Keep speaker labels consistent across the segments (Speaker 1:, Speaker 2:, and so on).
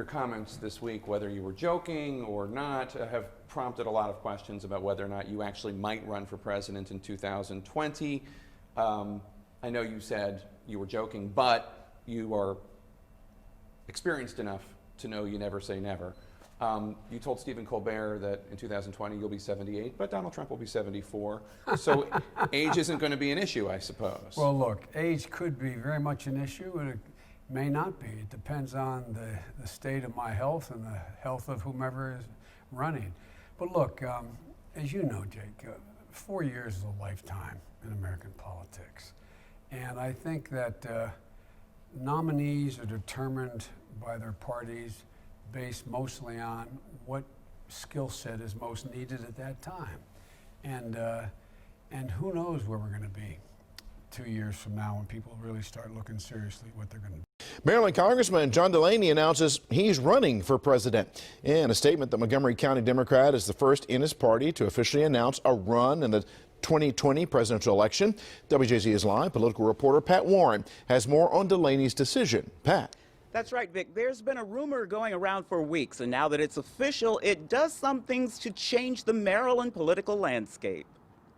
Speaker 1: comments this week, whether you were joking or not, have prompted a lot of questions about whether or not you actually might run for president in 2020. I know you said you were joking, but you are experienced enough to know you never say never. You told Stephen Colbert that in 2020 you'll be 78, but Donald Trump will be 74. So age isn't going to be an issue, I suppose.
Speaker 2: Well, look, age could be very much an issue, and it may not be. It depends on the state of my health and the health of whomever is running. But look, as you know, Jake, 4 years is a lifetime in American politics. And I think that nominees are determined by their parties based mostly on what skill set is most needed at that time. And who knows where we're going to be 2 years from now when people really start looking seriously what they're going to do.
Speaker 3: Maryland Congressman John Delaney announces he's running for president. In a statement, the Montgomery County Democrat is the first in his party to officially announce a run in the 2020 presidential election. WJZ's live political reporter Pat Warren has more on Delaney's decision. Pat.
Speaker 4: That's right, Vic. There's been a rumor going around for weeks, and now that it's official, it does some things to change the Maryland political landscape.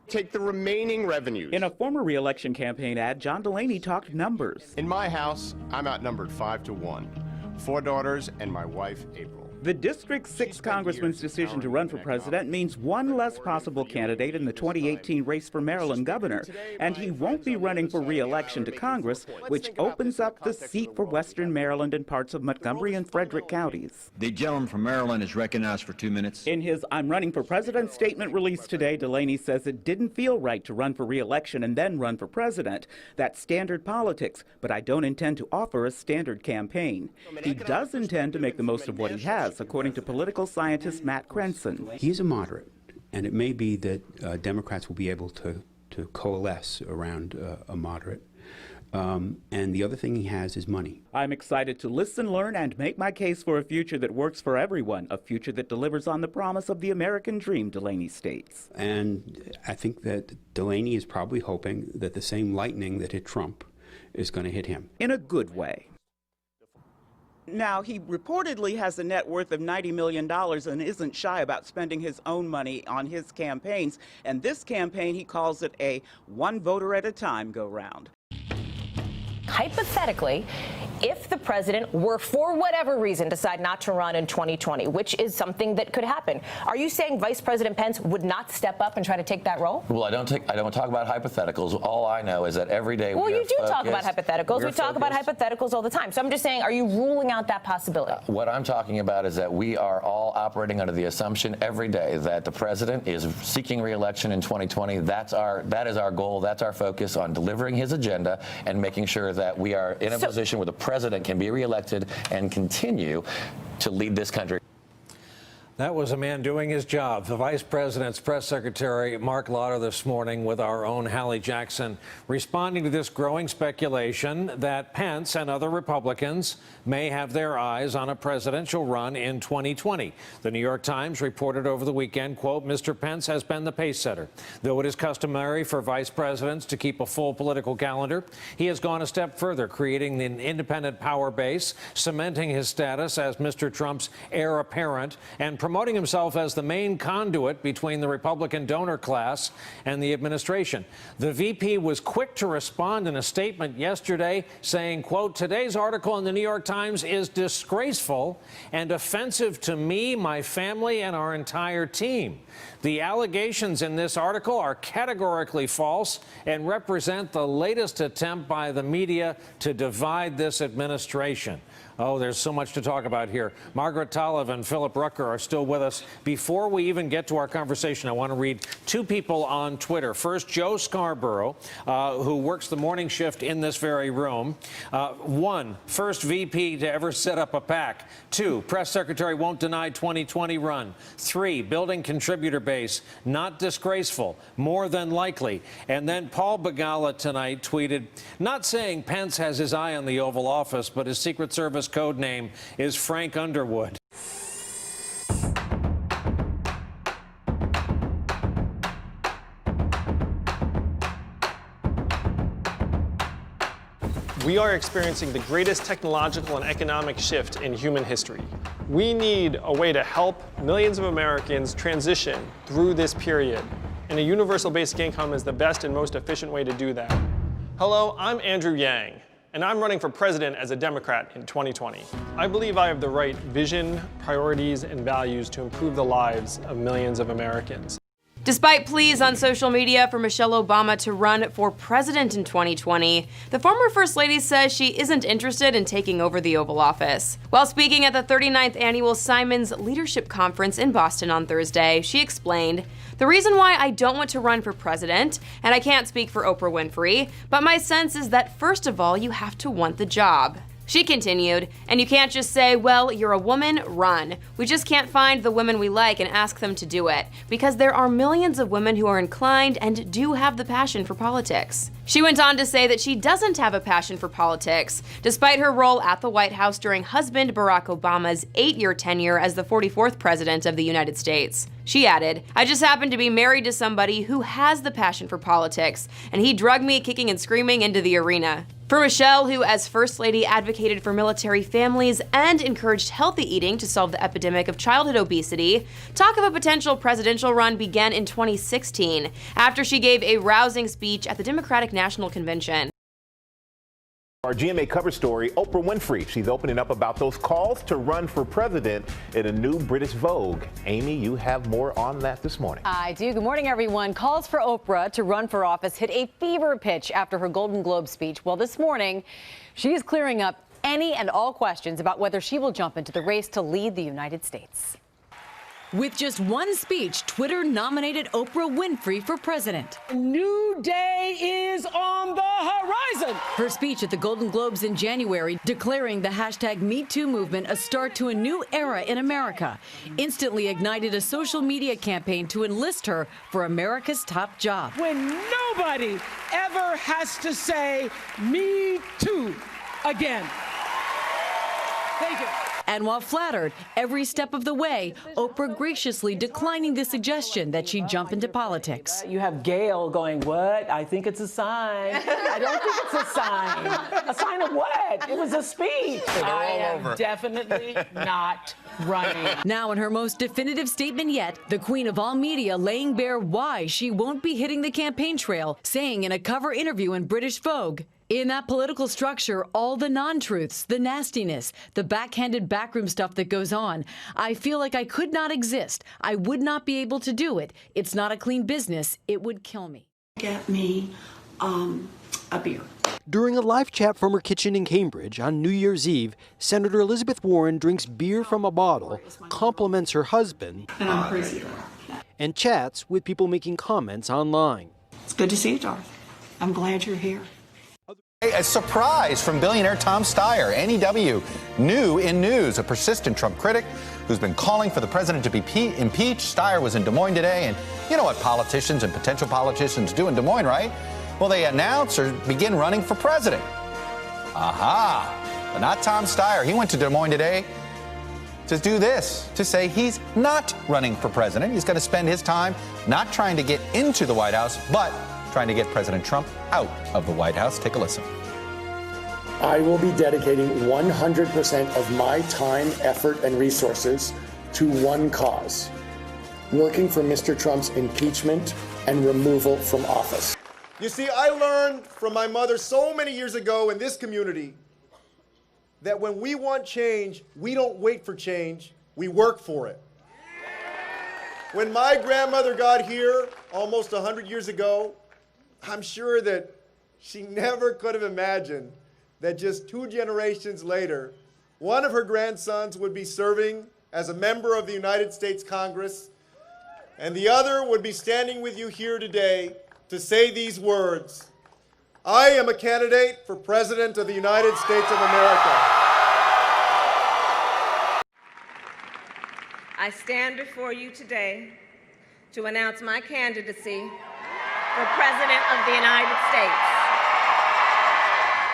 Speaker 5: Take the remaining revenues.
Speaker 4: In a former re-election campaign ad, John Delaney talked numbers.
Speaker 5: In my house, I'm outnumbered 5-1. 4 daughters and my wife, April.
Speaker 4: The District 6 congressman's decision to run for president means one less possible candidate in the 2018 race for Maryland governor, and he won't be running for re-election to Congress, which opens up the seat for Western Maryland and parts of Montgomery and Frederick counties.
Speaker 6: The gentleman from Maryland is recognized for 2 minutes.
Speaker 4: In his "I'm running for president" statement released today, Delaney says it didn't feel right to run for re-election and then run for president. That's standard politics, but I don't intend to offer a standard campaign. He does intend to make the most of what he has, according to political scientist Matt Crenson.
Speaker 7: He's a moderate, and it may be that Democrats will be able to coalesce around a moderate. And the other thing he has is money.
Speaker 4: I'm excited to listen, learn, and make my case for a future that works for everyone, a future that delivers on the promise of the American dream, Delaney states.
Speaker 7: And I think that Delaney is probably hoping that the same lightning that hit Trump is going to hit him.
Speaker 4: In a good way. Now, he reportedly has a net worth of $90 million and isn't shy about spending his own money on his campaigns. And this campaign, he calls it a one voter at a time go round.
Speaker 8: Hypothetically, if the president were, for whatever reason, decide not to run in 2020, which is something that could happen, are you saying Vice President Pence would not step up and try to take that role?
Speaker 9: Well, I don't talk about hypotheticals. All I know is that every day
Speaker 8: well, you do talk about hypotheticals. We talk about hypotheticals all the time. So I'm just saying, are you ruling out that possibility?
Speaker 9: What I'm talking about is that we are all operating under the assumption every day that the president is seeking re-election in 2020. That is our goal. That's our focus on delivering his agenda and making sure that we are in a position where the president can be reelected and continue to lead this country.
Speaker 10: That was a man doing his job. The Vice President's press secretary, Mark Lauder, this morning with our own Hallie Jackson, responding to this growing speculation that Pence and other Republicans may have their eyes on a presidential run in 2020. The New York Times reported over the weekend, quote, Mr. Pence has been the pace setter. Though it is customary for vice presidents to keep a full political calendar, he has gone a step further, creating an independent power base, cementing his status as Mr. Trump's heir apparent, and promoting himself as the main conduit between the Republican donor class and the administration. The VP was quick to respond in a statement yesterday saying, quote, today's article in the New York Times is disgraceful and offensive to me, my family, and our entire team. The allegations in this article are categorically false and represent the latest attempt by the media to divide this administration. Oh, there's so much to talk about here. Margaret Talev and Philip Rucker are still with us. Before we even get to our conversation, I want to read two people on Twitter. First, Joe Scarborough, who works the morning shift in this very room. 1, first VP to ever set up a PAC. 2, press secretary won't deny 2020 run. 3, building contributor base, not disgraceful, more than likely. And then Paul Begala tonight tweeted, not saying Pence has his eye on the Oval Office, but his Secret Service code name is Frank Underwood.
Speaker 11: We are experiencing the greatest technological and economic shift in human history. We need a way to help millions of Americans transition through this period, and a universal basic income is the best and most efficient way to do that. Hello, I'm Andrew Yang, and I'm running for president as a Democrat in 2020. I believe I have the right vision, priorities, and values to improve the lives of millions of Americans.
Speaker 12: Despite pleas on social media for Michelle Obama to run for president in 2020, the former First Lady says she isn't interested in taking over the Oval Office. While speaking at the 39th annual Simons Leadership Conference in Boston on Thursday, she explained, "The reason why I don't want to run for president, and I can't speak for Oprah Winfrey, but my sense is that first of all, you have to want the job." She continued, "And you can't just say, well, you're a woman, run. We just can't find the women we like and ask them to do it, because there are millions of women who are inclined and do have the passion for politics." She went on to say that she doesn't have a passion for politics, despite her role at the White House during husband Barack Obama's 8-year tenure as the 44th president of the United States. She added, "I just happen to be married to somebody who has the passion for politics, and he drugged me kicking and screaming into the arena." For Michelle, who as First Lady advocated for military families and encouraged healthy eating to solve the epidemic of childhood obesity, talk of a potential presidential run began in 2016, after she gave a rousing speech at the Democratic National Convention.
Speaker 13: Our GMA cover story, Oprah Winfrey. She's opening up about those calls to run for president in a new British Vogue. Amy, you have more on that this morning.
Speaker 14: I do. Good morning, everyone. Calls for Oprah to run for office hit a fever pitch after her Golden Globe speech. Well, this morning, she is clearing up any and all questions about whether she will jump into the race to lead the United States.
Speaker 15: With just one speech, Twitter nominated Oprah Winfrey for president.
Speaker 16: A new day is on the horizon.
Speaker 15: Her speech at the Golden Globes in January, declaring the hashtag #MeToo movement a start to a new era in America, instantly ignited a social media campaign to enlist her for America's top job.
Speaker 16: When nobody ever has to say, "Me too," again. Thank you.
Speaker 15: And while flattered every step of the way, Oprah graciously declining the suggestion that she jump into politics.
Speaker 16: You have Gail going, "What? I think it's a sign." I don't think it's a sign. A sign of what? It was a speech. I am definitely not running.
Speaker 15: Now, in her most definitive statement yet, the queen of all media laying bare why she won't be hitting the campaign trail, saying in a cover interview in British Vogue, "In that political structure, all the non-truths, the nastiness, the backhanded backroom stuff that goes on, I feel like I could not exist. I would not be able to do it. It's not a clean business. It would kill me."
Speaker 17: Get me a beer.
Speaker 18: During a live chat from her kitchen in Cambridge on New Year's Eve, Senator Elizabeth Warren drinks beer from a bottle, compliments her husband,
Speaker 17: And I'm crazy.
Speaker 18: and chats with people making comments online.
Speaker 17: It's good to see you, Darth. I'm glad you're here.
Speaker 19: A surprise from billionaire Tom Steyer. NEW new in news, a persistent Trump critic who's been calling for the president to be impeached. Steyer was in Des Moines today, and you know what politicians and potential politicians do in Des Moines, right? Well, they announce or begin running for president. Aha! But not Tom Steyer. He went to Des Moines today to do this, to say he's not running for president. He's going to spend his time not trying to get into the White House, but trying to get President Trump out of the White House. Take a listen.
Speaker 20: I will be dedicating 100% of my time, effort, and resources to one cause: working for Mr. Trump's impeachment and removal from office.
Speaker 21: You see, I learned from my mother so many years ago in this community that when we want change, we don't wait for change, we work for it. When my grandmother got here almost 100 years ago, I'm sure that she never could have imagined that just 2 generations later, one of her grandsons would be serving as a member of the United States Congress, and the other would be standing with you here today to say these words: "I am a candidate for President of the United States of America."
Speaker 22: I stand before you today to announce my candidacy for President of the United States.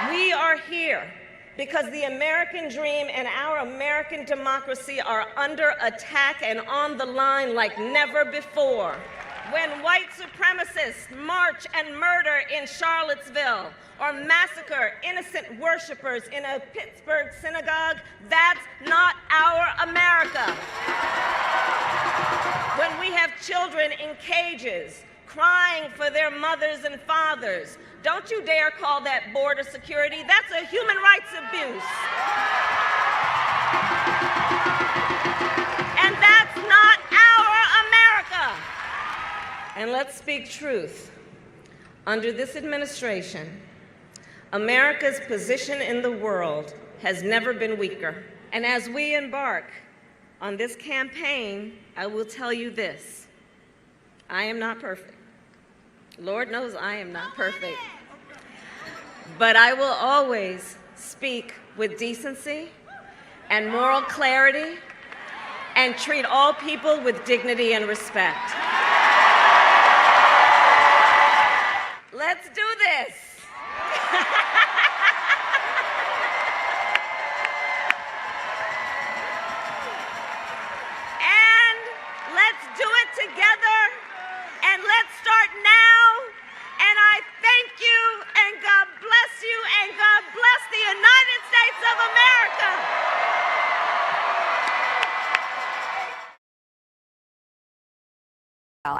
Speaker 22: We are here because the American dream and our American democracy are under attack and on the line like never before. When white supremacists march and murder in Charlottesville or massacre innocent worshipers in a Pittsburgh synagogue, that's not our America. When we have children in cages crying for their mothers and fathers, don't you dare call that border security. That's a human rights abuse. And that's not our America. And let's speak truth. Under this administration, America's position in the world has never been weaker. And as we embark on this campaign, I will tell you this. I am not perfect. Lord knows I am not perfect. But I will always speak with decency and moral clarity and treat all people with dignity and respect. Let's do this. And let's do it together, and let's start now. And I thank you, and God bless you, and God bless the United States of America.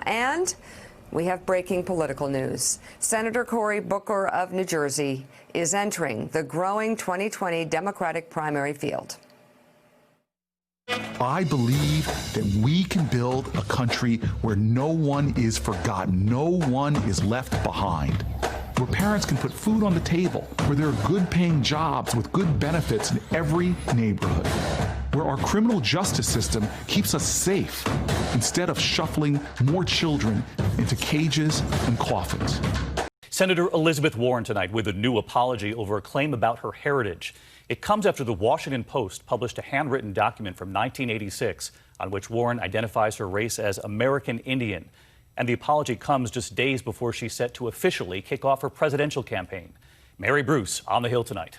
Speaker 1: And we have breaking political news. Senator Cory Booker of New Jersey is entering the growing 2020 Democratic primary field.
Speaker 2: I believe that we can build a country where no one is forgotten, no one is left behind, where parents can put food on the table, where there are good-paying jobs with good benefits in every neighborhood, where our criminal justice system keeps us safe instead of shuffling more children into cages and coffins.
Speaker 23: Senator Elizabeth Warren tonight with a new apology over a claim about her heritage. It comes after the Washington Post published a handwritten document from 1986 on which Warren identifies her race as American Indian. And the apology comes just days before she's set to officially kick off her presidential campaign. Mary Bruce on the Hill tonight.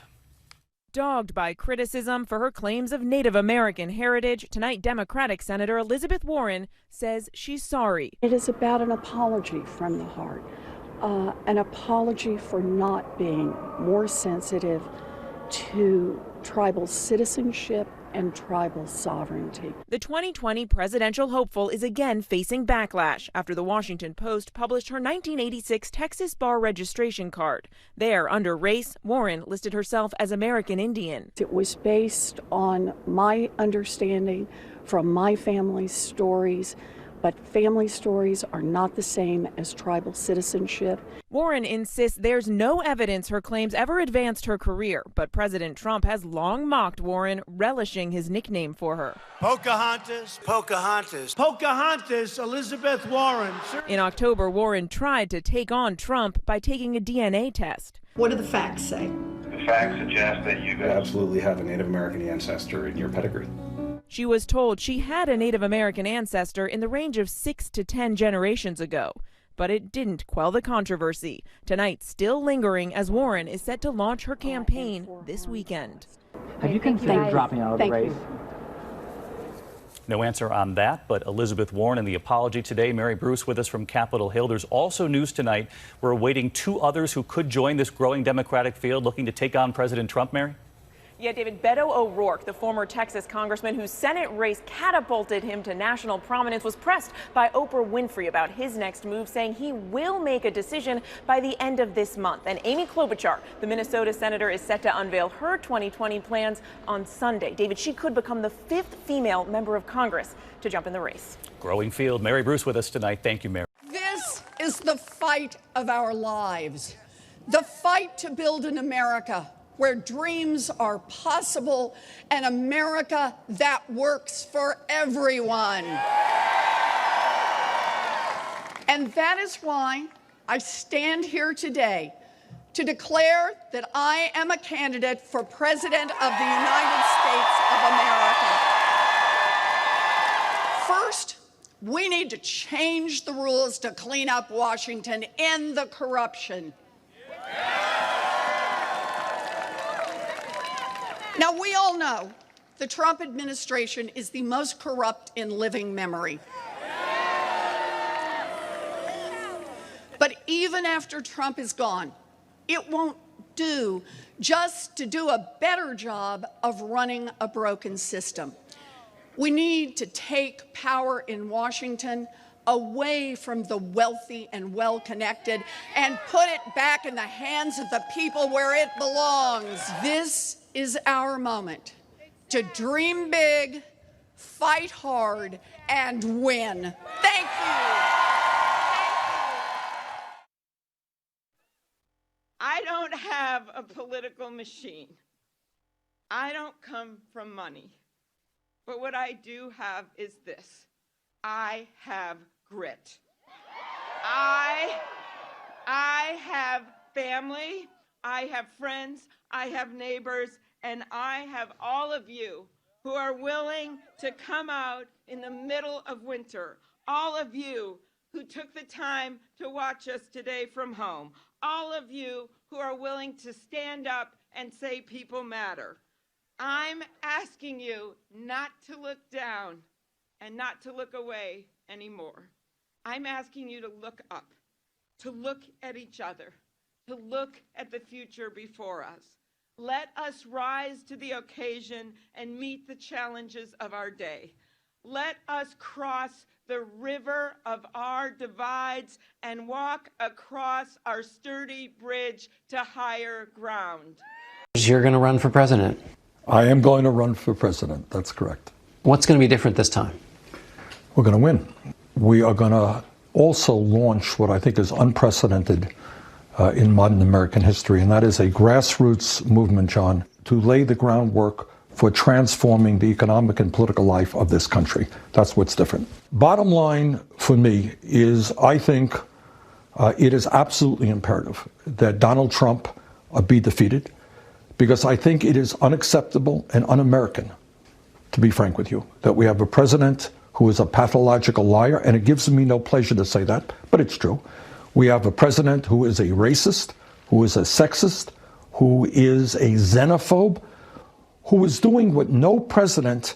Speaker 24: Dogged by criticism for her claims of Native American heritage, tonight Democratic Senator Elizabeth Warren says she's sorry.
Speaker 25: It is about an apology from the heart, an apology for not being more sensitive to tribal citizenship and tribal sovereignty.
Speaker 24: The 2020 presidential hopeful is again facing backlash after the Washington Post published her 1986 Texas bar registration card. There, under race, Warren listed herself as American Indian.
Speaker 25: It was based on my understanding from my family's stories, but family stories are not the same as tribal citizenship.
Speaker 24: Warren insists there's no evidence her claims ever advanced her career, but President Trump has long mocked Warren, relishing his nickname for her.
Speaker 26: Pocahontas, Pocahontas, Pocahontas, Elizabeth Warren.
Speaker 24: In October, Warren tried to take on Trump by taking a DNA test.
Speaker 17: What do the facts say?
Speaker 27: The facts suggest that you absolutely have a Native American ancestor in your pedigree.
Speaker 24: She was told she had a Native American ancestor in the range of 6 to 10 generations ago. But it didn't quell the controversy. Tonight, still lingering as Warren is set to launch her campaign this weekend.
Speaker 28: Have you considered dropping out of the race?
Speaker 23: No answer on that, but Elizabeth Warren and the apology today. Mary Bruce with us from Capitol Hill. There's also news tonight. We're awaiting two others who could join this growing Democratic field looking to take on President Trump, Mary.
Speaker 24: Yeah, David, Beto O'Rourke, the former Texas congressman whose Senate race catapulted him to national prominence, was pressed by Oprah Winfrey about his next move, saying he will make a decision by the end of this month. And Amy Klobuchar, the Minnesota senator, is set to unveil her 2020 plans on Sunday. David, she could become the 5th female member of Congress to jump in the race.
Speaker 23: Growing field. Mary Bruce with us tonight. Thank you, Mary.
Speaker 29: This is the fight of our lives, the fight to build an America where dreams are possible, an America that works for everyone. And that is why I stand here today to declare that I am a candidate for President of the United States of America. First, we need to change the rules to clean up Washington and the corruption. Now, we all know the Trump administration is the most corrupt in living memory. even after Trump is gone, it won't do just to do a better job of running a broken system. We need to take power in Washington away from the wealthy and well-connected and put it back in the hands of the people where it belongs. This is our moment to dream big, fight hard, and win. Thank you.
Speaker 3: I don't have a political machine. I don't come from money. But what I do have is this. I have grit. I have family, I have friends, I have neighbors, and I have all of you who are willing to come out in the middle of winter. All of you who took the time to watch us today from home. All of you who are willing to stand up and say people matter. I'm asking you not to look down and not to look away anymore. I'm asking you to look up, to look at each other, to look at the future before us. Let us rise to the occasion and meet the challenges of our day. Let us cross the river of our divides and walk across our sturdy bridge to higher ground.
Speaker 4: You're going to run for president.
Speaker 5: I am going to run for president. That's correct.
Speaker 4: What's going to be different this time?
Speaker 5: We're going to win. We are going to also launch what I think is unprecedented in modern American history, and that is a grassroots movement, John, to lay the groundwork for transforming the economic and political life of this country. That's what's different. Bottom line for me is I think it is absolutely imperative that Donald Trump be defeated, because I think it is unacceptable and un-American, to be frank with you, that we have a president who is a pathological liar, and it gives me no pleasure to say that, but it's true. We have a president who is a racist, who is a sexist, who is a xenophobe, who is doing what no president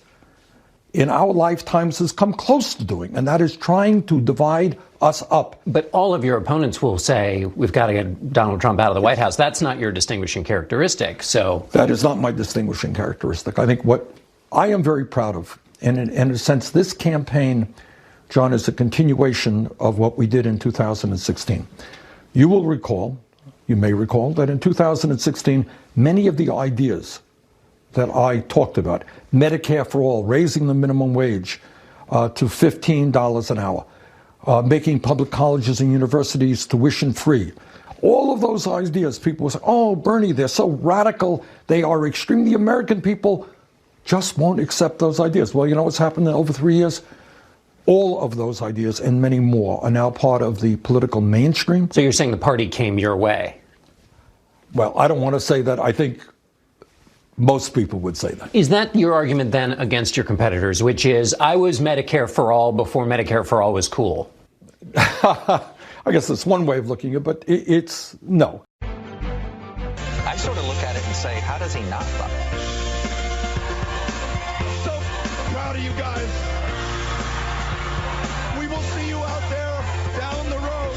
Speaker 5: in our lifetimes has come close to doing, and that is trying to divide us up.
Speaker 4: But all of your opponents will say, we've got to get Donald Trump out of the White House. That's not your distinguishing characteristic, so...
Speaker 5: That is not my distinguishing characteristic. I think what I am very proud of, and in a sense, this campaign, John, is a continuation of what we did in 2016. You will recall, you may recall, that in 2016, many of the ideas that I talked about, Medicare for all, raising the minimum wage to $15 an hour, making public colleges and universities tuition free. All of those ideas, people will say, oh, Bernie, they're so radical, they are extreme. The American people just won't accept those ideas. Well, you know what's happened in over 3 years? All of those ideas and many more are now part of the political mainstream.
Speaker 4: So you're saying the party came your way?
Speaker 5: Well, I don't want to say that. I think most people would say that.
Speaker 4: Is that your argument then against your competitors, which is, I was Medicare for all before Medicare for all was cool?
Speaker 5: I guess that's one way of looking at it, but it's no.
Speaker 6: I sort of look at it and say, how does he not run?
Speaker 21: So proud of you guys. We will see you out there down the road.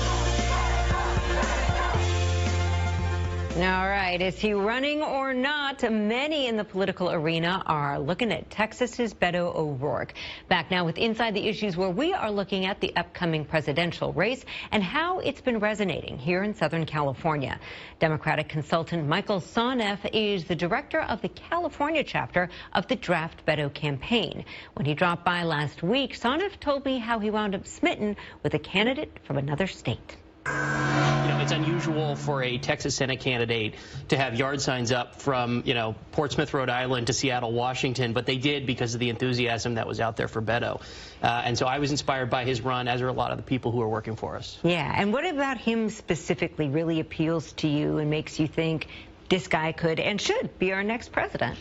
Speaker 7: All right, is he running or not? Many in the political arena are looking at Texas's Beto O'Rourke. Back now with Inside the Issues, where we are looking at the upcoming presidential race and how it's been resonating here in Southern California. Democratic consultant Michael Sonneff is the director of the California chapter of the Draft Beto campaign. When he dropped by last week, Sonneff told me how he wound up smitten with a candidate from another state.
Speaker 8: You know, it's unusual for a Texas Senate candidate to have yard signs up from, Portsmouth, Rhode Island to Seattle, Washington, but they did because of the enthusiasm that was out there for Beto. And so I was inspired by his run, as are a lot of the people who are working for us.
Speaker 7: Yeah, and what about him specifically really appeals to you and makes you think this guy could and should be our next president?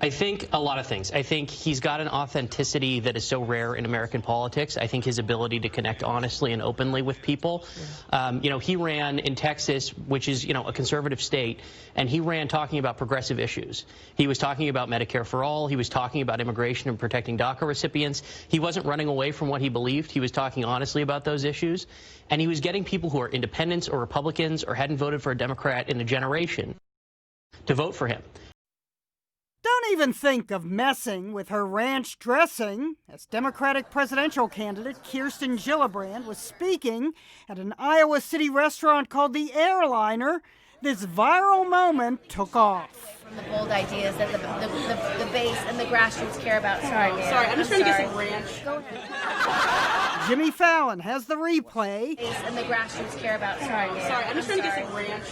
Speaker 8: I think a lot of things. I think he's got an authenticity that is so rare in American politics. I think his ability to connect honestly and openly with people. He ran in Texas, which is, a conservative state, and he ran talking about progressive issues. He was talking about Medicare for all. He was talking about immigration and protecting DACA recipients. He wasn't running away from what he believed. He was talking honestly about those issues. And he was getting people who are independents or Republicans or hadn't voted for a Democrat in a generation to vote for him.
Speaker 9: Don't even think of messing with her ranch dressing, as Democratic presidential candidate Kirsten Gillibrand was speaking at an Iowa City restaurant called The Airliner. This viral moment took off.
Speaker 10: From the bold ideas that the base and the grassroots care about. Sorry,
Speaker 24: I'm just trying to get some ranch.
Speaker 10: Go ahead.
Speaker 9: Jimmy Fallon has the replay.
Speaker 10: Base and the grassroots care about. Sorry,
Speaker 24: I'm just trying to get some ranch.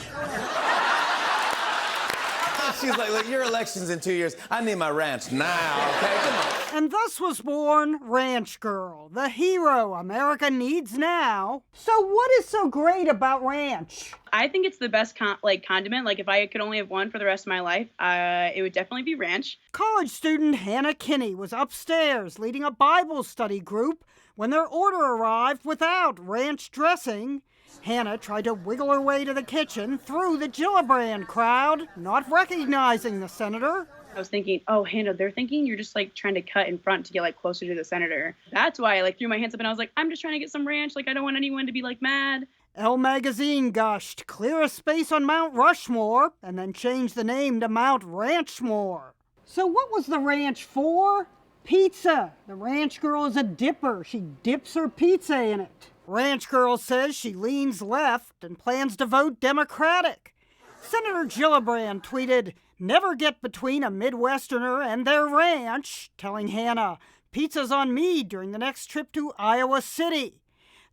Speaker 11: She's like, your election's in 2 years. I need my ranch now, okay? Come on.
Speaker 9: And thus was born Ranch Girl, the hero America needs now. So what is so great about ranch?
Speaker 12: I think it's the best condiment. Like, if I could only have one for the rest of my life, it would definitely be ranch.
Speaker 9: College student Hannah Kinney was upstairs leading a Bible study group when their order arrived without ranch dressing. Hannah tried to wiggle her way to the kitchen through the Gillibrand crowd, not recognizing the senator.
Speaker 12: I was thinking, oh, Hannah, they're thinking you're just trying to cut in front to get closer to the senator. That's why I threw my hands up and I was like, I'm just trying to get some ranch. I don't want anyone to be mad.
Speaker 9: Elle magazine gushed, clear a space on Mount Rushmore, and then changed the name to Mount Ranchmore. So what was the ranch for? Pizza. The ranch girl is a dipper. She dips her pizza in it. Ranch Girl says she leans left and plans to vote Democratic. Senator Gillibrand tweeted, "Never get between a Midwesterner and their ranch," telling Hannah, "Pizza's on me during the next trip to Iowa City."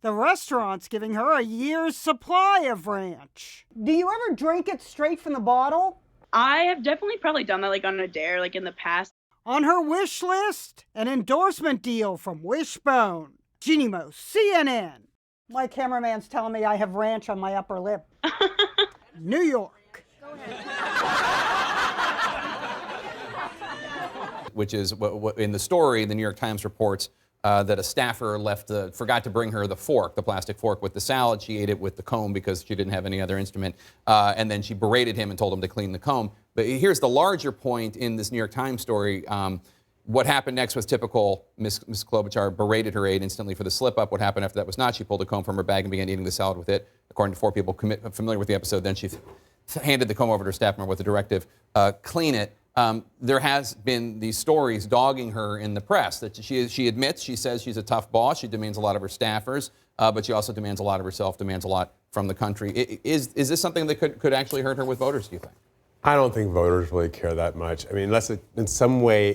Speaker 9: The restaurant's giving her a year's supply of ranch. Do you ever drink it straight from the bottle?
Speaker 12: I have definitely probably done that on a dare in the past.
Speaker 9: On her wish list, an endorsement deal from Wishbone. Jeannie Mo, CNN. My cameraman's telling me I have ranch on my upper lip. New York.
Speaker 13: Which is what in the story, the New York Times reports that a staffer forgot to bring her the plastic fork with the salad. She ate it with the comb because she didn't have any other instrument. And then she berated him and told him to clean the comb. But here's the larger point in this New York Times story. What happened next was typical. Ms. Klobuchar berated her aide instantly for the slip-up. What happened after that was not. She pulled a comb from her bag and began eating the salad with it. According to 4 people familiar with the episode, then she handed the comb over to her staff member with a directive, clean it. There has been these stories dogging her in the press that she admits, she says she's a tough boss. She demands a lot of her staffers, but she also demands a lot of herself, demands a lot from the country. Is this something that could actually hurt her with voters, do you think?
Speaker 14: I don't think voters really care that much. I mean, unless in some way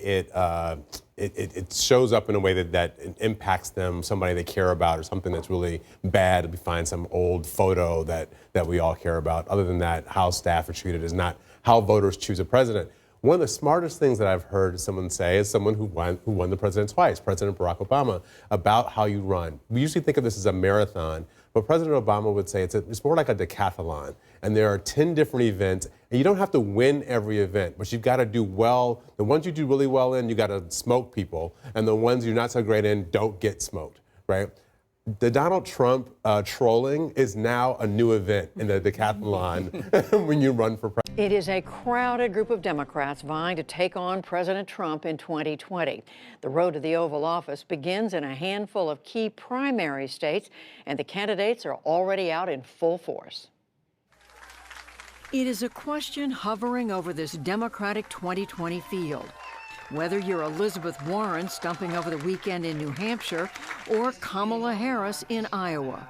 Speaker 14: it shows up in a way that it impacts them, somebody they care about, or something that's really bad. We find some old photo that we all care about. Other than that, how staff are treated is not how voters choose a president. One of the smartest things that I've heard someone say is someone who won the president twice, President Barack Obama, about how you run. We usually think of this as a marathon, but President Obama would say it's more like a decathlon. And there are 10 different events, and you don't have to win every event, but you've got to do well. The ones you do really well in, you got to smoke people, and the ones you're not so great in don't get smoked, right? The Donald Trump trolling is now a new event in the decathlon when you run for president.
Speaker 15: It is a crowded group of Democrats vying to take on President Trump in 2020. The road to the Oval Office begins in a handful of key primary states, and the candidates are already out in full force. It is a question hovering over this Democratic 2020 field. Whether you're Elizabeth Warren stumping over the weekend in New Hampshire or Kamala Harris in Iowa.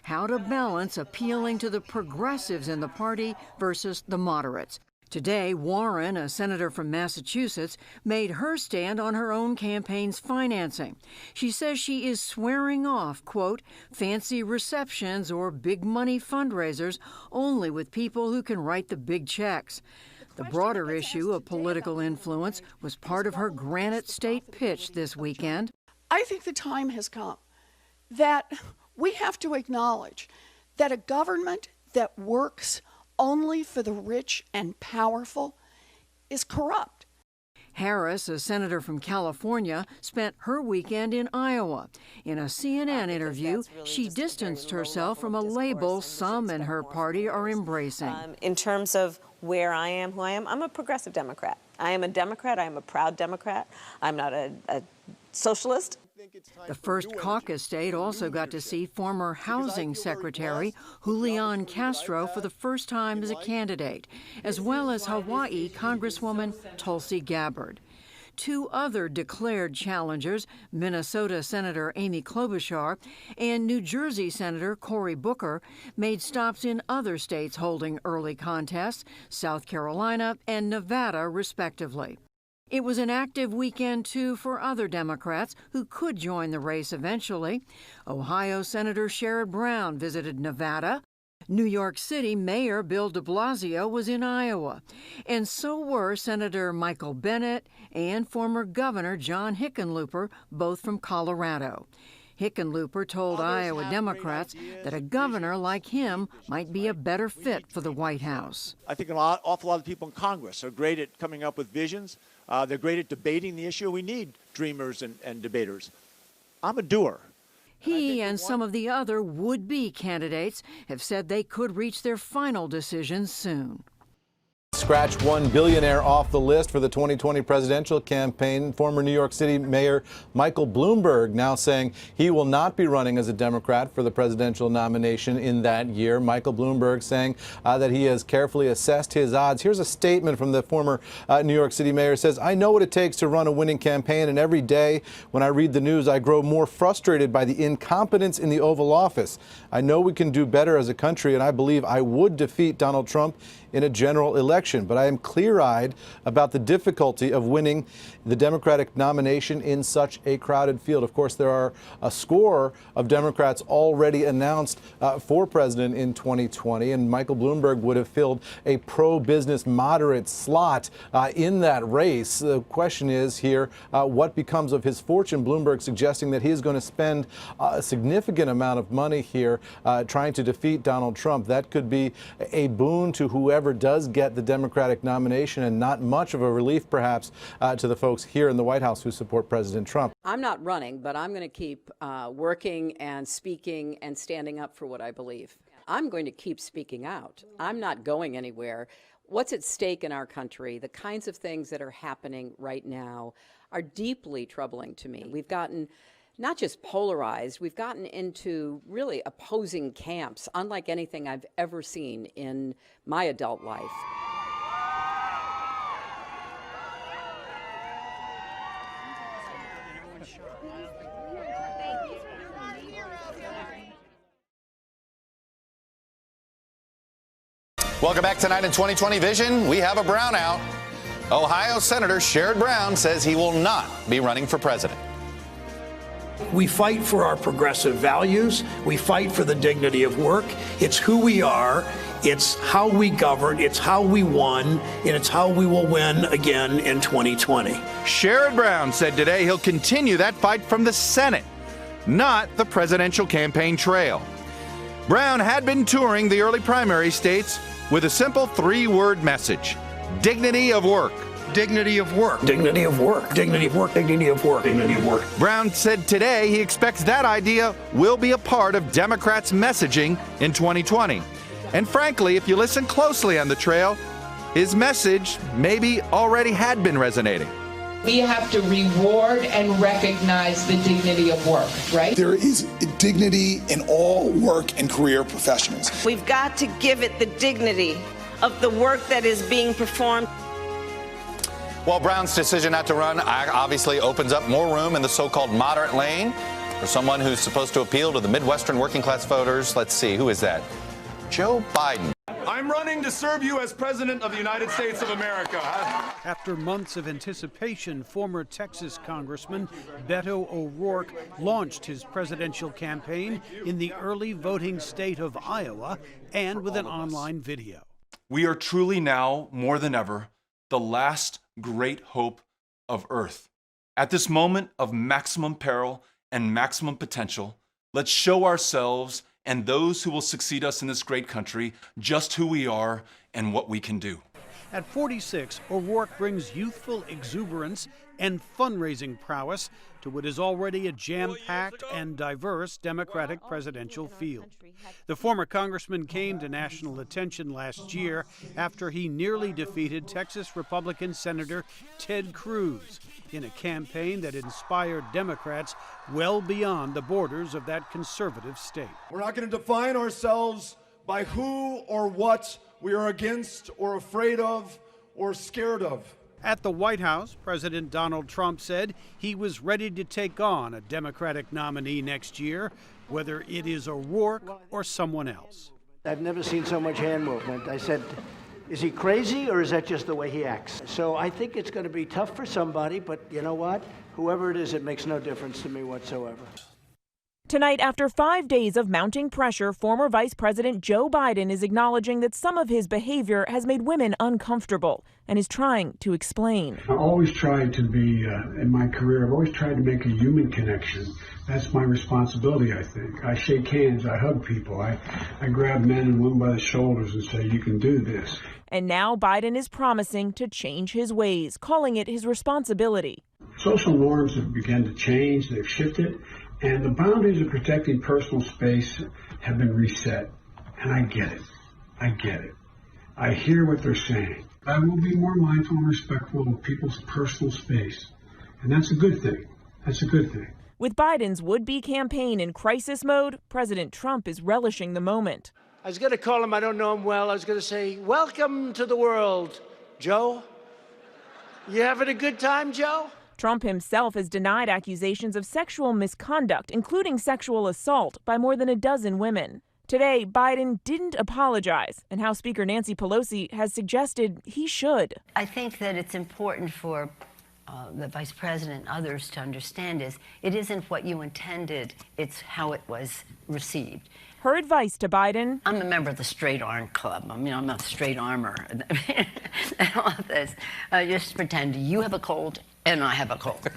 Speaker 15: How to balance appealing to the progressives in the party versus the moderates. Today, Warren, a senator from Massachusetts, made her stand on her own campaign's financing. She says she is swearing off, quote, fancy receptions or big money fundraisers only with people who can write the big checks. The broader issue of political influence was part of her Granite State pitch this weekend.
Speaker 29: I think the time has come that we have to acknowledge that a government that works only for the rich and powerful is corrupt.
Speaker 15: Harris, a senator from California, spent her weekend in Iowa. In a CNN interview, she distanced herself from a label some in her party are embracing.
Speaker 1: In terms of where I am, who I am, I'm a progressive Democrat. I am a Democrat. I am a proud Democrat. I'm not a socialist.
Speaker 15: The first caucus state also got to see former housing secretary Julian Castro for the first time as a candidate, as well as Hawaii Congresswoman Tulsi Gabbard. Two other declared challengers, Minnesota Senator Amy Klobuchar and New Jersey Senator Cory Booker, made stops in other states holding early contests, South Carolina and Nevada, respectively. It was an active weekend, too, for other Democrats who could join the race eventually. Ohio Senator Sherrod Brown visited Nevada. New York City Mayor Bill de Blasio was in Iowa. And so were Senator Michael Bennet and former Governor John Hickenlooper, both from Colorado. Hickenlooper told Iowa Democrats that a governor like him might be a better fit for the White House.
Speaker 2: I think an awful lot of people in Congress are great at coming up with visions. They're great at debating the issue. We need dreamers and debaters. I'm a doer.
Speaker 15: He and some of the other would-be candidates have said they could reach their final decisions soon.
Speaker 16: Scratch one billionaire off the list for the 2020 presidential campaign. Former New York City Mayor Michael Bloomberg now saying he will not be running as a Democrat for the presidential nomination in that year. Michael Bloomberg saying that he has carefully assessed his odds. Here's a statement from the former New York City mayor. Says, "I know what it takes to run a winning campaign, and every day when I read the news, I grow more frustrated by the incompetence in the Oval Office. I know we can do better as a country, and I believe I would defeat Donald Trump in a general election, but I am clear-eyed about the difficulty of winning the Democratic nomination in such a crowded field." Of course, there are a score of Democrats already announced for president in 2020, and Michael Bloomberg would have filled a pro-business moderate slot in that race. The question is here, what becomes of his fortune? Bloomberg suggesting that he is going to spend a significant amount of money here trying to defeat Donald Trump. That could be a boon to whoever does get the Democratic nomination, and not much of a relief, perhaps, to the folks here in the White House who support President Trump.
Speaker 18: I'm not running, but I'm going to keep working and speaking and standing up for what I believe. I'm going to keep speaking out. I'm not going anywhere. What's at stake in our country, the kinds of things that are happening right now, are deeply troubling to me. We've gotten not just polarized, we've gotten into really opposing camps, unlike anything I've ever seen in my adult life.
Speaker 19: Welcome back tonight in 2020 Vision. We have a brownout. Ohio Senator Sherrod Brown says he will not be running for president.
Speaker 20: We fight for our progressive values. We fight for the dignity of work. It's who we are. It's how we govern. It's how we won. And it's how we will win again in 2020.
Speaker 22: Sherrod Brown said today he'll continue that fight from the Senate, not the presidential campaign trail. Brown had been touring the early primary states with a simple three-word message: dignity of work.
Speaker 20: Dignity of work. Dignity of work. Dignity of work. Dignity of work. Dignity of work.
Speaker 22: Brown said today he expects that idea will be a part of Democrats' messaging in 2020. And frankly, if you listen closely on the trail, his message maybe already had been resonating.
Speaker 25: We have to reward and recognize the dignity of work, right?
Speaker 26: There is dignity in all work and career professionals.
Speaker 30: We've got to give it the dignity of the work that is being performed.
Speaker 19: Well, Brown's decision not to run obviously opens up more room in the so-called moderate lane for someone who's supposed to appeal to the Midwestern working class voters. Let's see, who is that? Joe Biden.
Speaker 31: I'm running to serve you as President of the United States of America.
Speaker 32: After months of anticipation, former Texas Congressman Beto O'Rourke launched his presidential campaign in the early voting state of Iowa, and with an online video.
Speaker 31: We are truly now, more than ever, the last great hope of Earth. At this moment of maximum peril and maximum potential, let's show ourselves and those who will succeed us in this great country just who we are and what we can do.
Speaker 32: At 46, O'Rourke brings youthful exuberance and fundraising prowess to what is already a jam-packed and diverse Democratic presidential field. The former congressman came to national attention last year after he nearly defeated Texas Republican Senator Ted Cruz in a campaign that inspired Democrats well beyond the borders of that conservative state.
Speaker 3: We're not going to define ourselves by who or what we are against or afraid of or scared of.
Speaker 32: At the White House, President Donald Trump said he was ready to take on a Democratic nominee next year, whether it is O'Rourke or someone else.
Speaker 4: I've never seen so much hand movement. I said, is he crazy or is that just the way he acts? So I think it's going to be tough for somebody, but you know what? Whoever it is, it makes no difference to me whatsoever.
Speaker 24: Tonight, after 5 days of mounting pressure, former Vice President Joe Biden is acknowledging that some of his behavior has made women uncomfortable and is trying to explain.
Speaker 5: I always tried to be, in my career, I've always tried to make a human connection. That's my responsibility, I think. I shake hands, I hug people, I grab men and women by the shoulders and say, you can do this.
Speaker 24: And now Biden is promising to change his ways, calling it his responsibility.
Speaker 5: Social norms have begun to change, they've shifted. And the boundaries of protecting personal space have been reset. And I get it. I get it. I hear what they're saying. I will be more mindful and respectful of people's personal space. And that's a good thing. That's a good thing.
Speaker 24: With Biden's would-be campaign in crisis mode, President Trump is relishing the moment.
Speaker 4: I was going to call him, I don't know him well. I was going to say, welcome to the world, Joe. You having a good time, Joe?
Speaker 24: Trump himself has denied accusations of sexual misconduct, including sexual assault, by more than a dozen women. Today, Biden didn't apologize, and House Speaker Nancy Pelosi has suggested he should.
Speaker 6: I think that it's important for the Vice President and others to understand is it isn't what you intended, it's how it was received.
Speaker 24: Her advice to Biden:
Speaker 6: I'm a member of the Straight Arm Club. I mean, I'm a straight armor. And all of this. Just pretend you have a cold and I have a cold.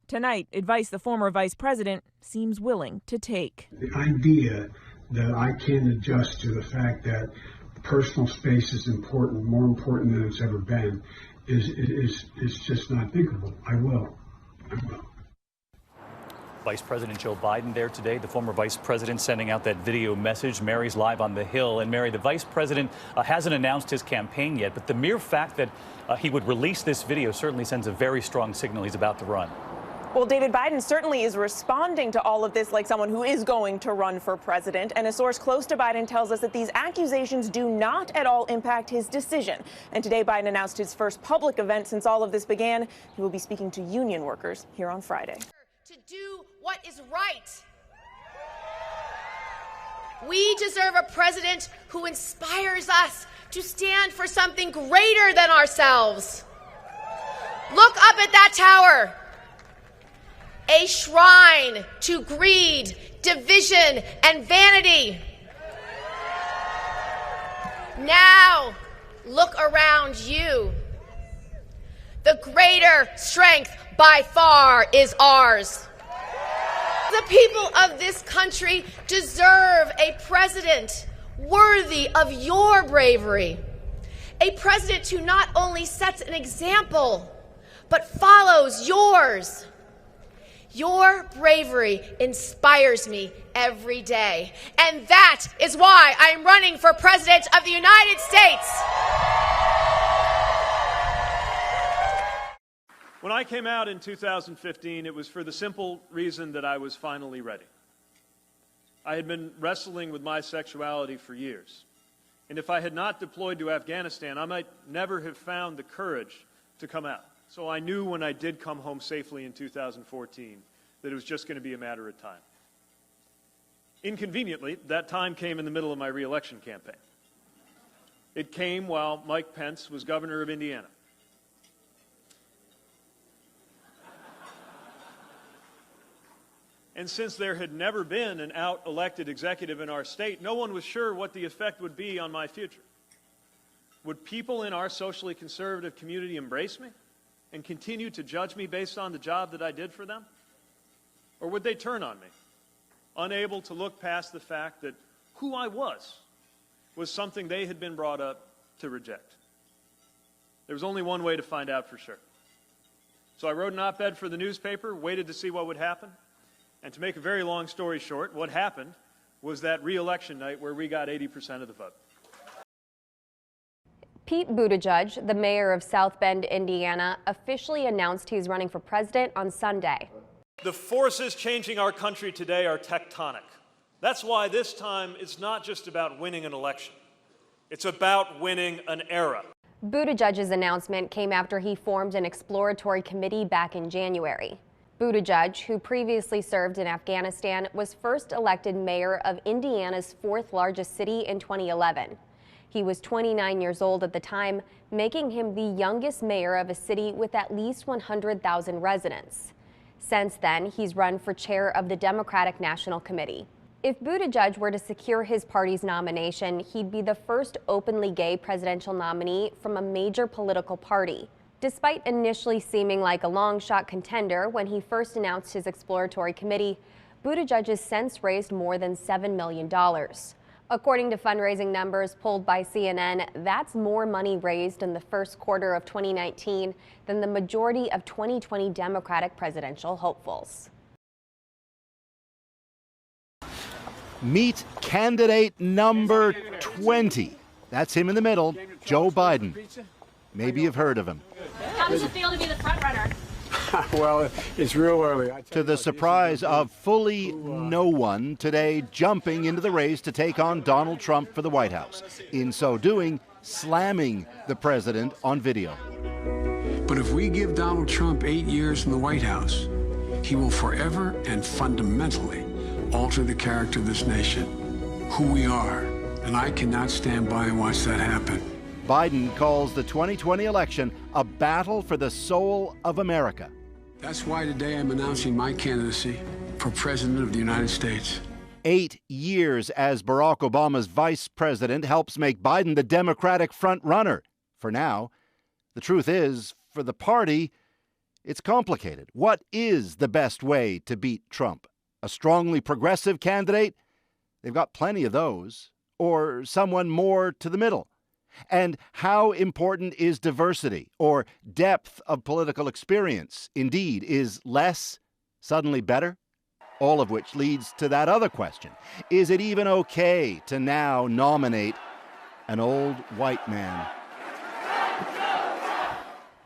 Speaker 24: Tonight, advice the former vice president seems willing to take.
Speaker 5: The idea that I can adjust to the fact that personal space is important, more important than it's ever been, is just not thinkable. I will.
Speaker 7: Vice President Joe Biden there today, the former vice president sending out that video message. Mary's live on the Hill. And Mary, the vice president hasn't announced his campaign yet, but the mere fact that he would release this video certainly sends a very strong signal he's about to run.
Speaker 24: Well, David, Biden certainly is responding to all of this like someone who is going to run for president. And a source close to Biden tells us that these accusations do not at all impact his decision. And today, Biden announced his first public event since all of this began. He will be speaking to union workers here on Friday.
Speaker 8: To do what is right. We deserve a president who inspires us to stand for something greater than ourselves. Look up at that tower. A shrine to greed, division, and vanity. Now, look around you. The greater strength by far is ours. The people of this country deserve a president worthy of your bravery. A president who not only sets an example, but follows yours. Your bravery inspires me every day. And that is why I'm running for president of the United States.
Speaker 10: When I came out in 2015, it was for the simple reason that I was finally ready. I had been wrestling with my sexuality for years. And if I had not deployed to Afghanistan, I might never have found the courage to come out. So I knew when I did come home safely in 2014 that it was just going to be a matter of time. Inconveniently, that time came in the middle of my re-election campaign. It came while Mike Pence was governor of Indiana. And since there had never been an out-elected executive in our state, no one was sure what the effect would be on my future. Would people in our socially conservative community embrace me and continue to judge me based on the job that I did for them? Or would they turn on me, unable to look past the fact that who I was something they had been brought up to reject? There was only one way to find out for sure. So I wrote an op-ed for the newspaper, waited to see what would happen. And to make a very long story short, what happened was that re-election night where we got 80% of the vote.
Speaker 1: Pete Buttigieg, the mayor of South Bend, Indiana, officially announced he's running for president on Sunday.
Speaker 10: The forces changing our country today are tectonic. That's why this time it's not just about winning an election. It's about winning an era.
Speaker 1: Buttigieg's announcement came after he formed an exploratory committee back in January. Buttigieg, who previously served in Afghanistan, was first elected mayor of Indiana's fourth largest city in 2011. He was 29 years old at the time, making him the youngest mayor of a city with at least 100,000 residents. Since then, he's run for chair of the Democratic National Committee. If Buttigieg were to secure his party's nomination, he'd be the first openly gay presidential nominee from a major political party. Despite initially seeming like a long-shot contender when he first announced his exploratory committee, Buttigieg has since raised more than $7 million. According to fundraising numbers polled by CNN, that's more money raised in the first quarter of 2019 than the majority of 2020 Democratic presidential hopefuls.
Speaker 9: Meet candidate number 20. That's him in the middle, Joe Biden. Maybe you've heard of him.
Speaker 11: How does it feel to be the front runner?
Speaker 9: Well, it's real early. To the surprise of fully no one, today jumping into the race to take on Donald Trump for the White House. In so doing, slamming the president on video.
Speaker 12: But if we give Donald Trump 8 years in the White House, he will forever and fundamentally alter the character of this nation, who we are, and I cannot stand by and watch that happen.
Speaker 9: Biden calls the 2020 election a battle for the soul of America.
Speaker 12: That's why today I'm announcing my candidacy for President of the United States.
Speaker 9: 8 years as Barack Obama's vice president helps make Biden the Democratic front runner. For now, the truth is, for the party, it's complicated. What is the best way to beat Trump? A strongly progressive candidate? They've got plenty of those. Or someone more to the middle? And how important is diversity or depth of political experience? Indeed, is less suddenly better? All of which leads to that other question. Is it even okay to now nominate an old white man?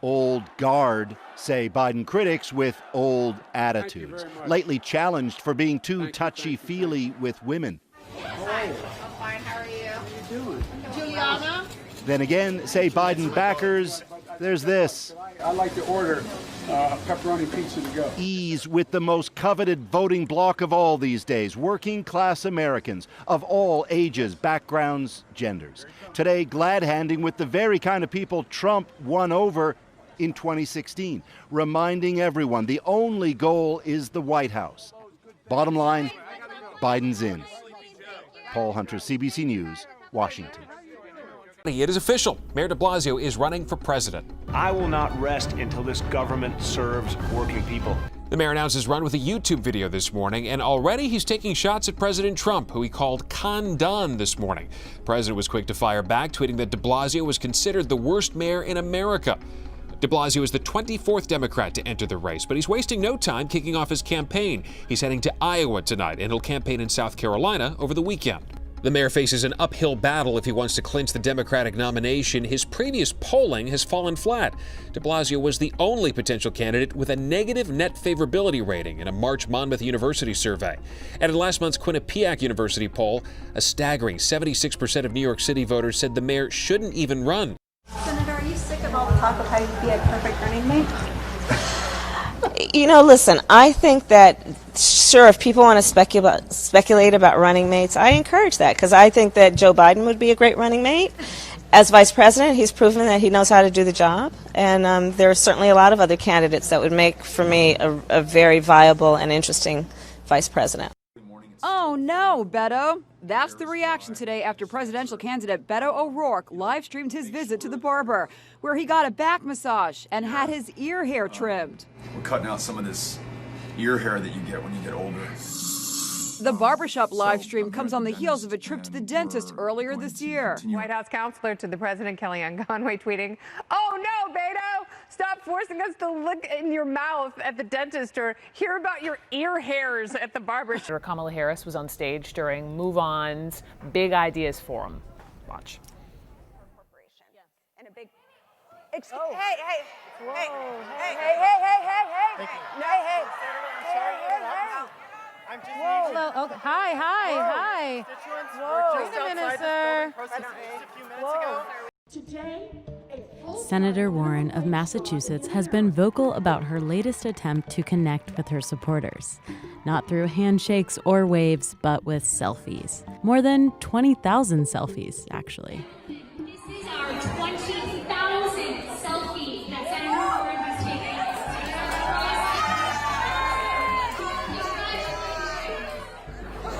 Speaker 9: Old guard, say Biden critics, with old attitudes. Lately challenged for being too touchy-feely with women.
Speaker 11: I'm fine. How are you? How are you doing? Juliana?
Speaker 9: Then again, say Biden backers, there's this.
Speaker 12: I'd like to order pepperoni pizza to go.
Speaker 9: Ease with the most coveted voting bloc of all these days, working-class Americans of all ages, backgrounds, genders. Today, glad-handing with the very kind of people Trump won over in 2016, reminding everyone the only goal is the White House. Bottom line, Biden's in. Paul Hunter, CBC News, Washington.
Speaker 13: It is official. Mayor de Blasio is running for president.
Speaker 14: I will not rest until this government serves working people.
Speaker 13: The mayor announced his run with a YouTube video this morning, and already he's taking shots at President Trump, who he called con Don this morning. The president was quick to fire back, tweeting that de Blasio was considered the worst mayor in America. De Blasio is the 24th Democrat to enter the race, but he's wasting no time kicking off his campaign. He's heading to Iowa tonight, and he'll campaign in South Carolina over the weekend. The mayor faces an uphill battle if he wants to clinch the Democratic nomination. His previous polling has fallen flat. De Blasio was the only potential candidate with a negative net favorability rating in a March Monmouth University survey. And in last month's Quinnipiac University poll, a staggering 76% of New York City voters said the mayor shouldn't even run.
Speaker 11: Senator, are you sick of all the talk of how you'd be a perfect running mate?
Speaker 30: You know, listen, I think that, sure, if people want to speculate about running mates, I encourage that, because I think that Joe Biden would be a great running mate. As vice president, he's proven that he knows how to do the job, and there are certainly a lot of other candidates that would make, for me, a very viable and interesting vice president.
Speaker 17: Oh no, Beto. That's the reaction today after presidential candidate Beto O'Rourke live-streamed his visit to the barber, where he got a back massage and had his ear hair trimmed.
Speaker 21: We're cutting out some of this ear hair that you get when you get older.
Speaker 17: The barbershop live stream comes on the heels of a trip to the dentist earlier this year.
Speaker 2: White House counselor to the president, Kellyanne Conway, tweeting, "Oh no, Beto, stop forcing us to look in your mouth at the dentist or hear about your ear hairs at the barbershop."
Speaker 15: Kamala Harris was on stage during Move On's Big Ideas Forum. Watch.
Speaker 16: And a big.
Speaker 2: Hey.
Speaker 16: Hello. Okay. Hi. Whoa. Wait a minute, sir.
Speaker 18: Senator Warren of Massachusetts has been vocal about her latest attempt to connect with her supporters. Not through handshakes or waves, but with selfies. More than 20,000 selfies, actually.
Speaker 20: This is our 20,000 selfies that Senator Warren has taken.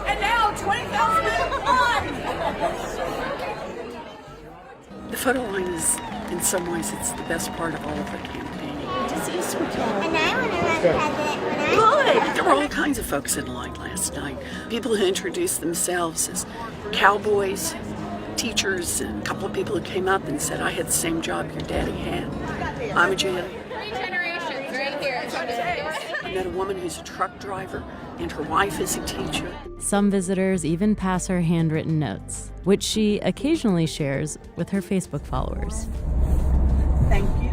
Speaker 16: And now 20,000
Speaker 21: The photo line is, in some ways, it's the best part of all of the campaign.
Speaker 16: Disease control. And I want to run president when I...
Speaker 21: Good! There were all kinds of folks in line last night. People who introduced themselves as cowboys, teachers, and a couple of people who came up and said, "I had the same job your daddy had. I'm a janitor."
Speaker 20: 3 generations right here.
Speaker 21: I met a woman who's a truck driver, and her wife is a teacher.
Speaker 18: Some visitors even pass her handwritten notes, which she occasionally shares with her Facebook followers.
Speaker 21: Thank you.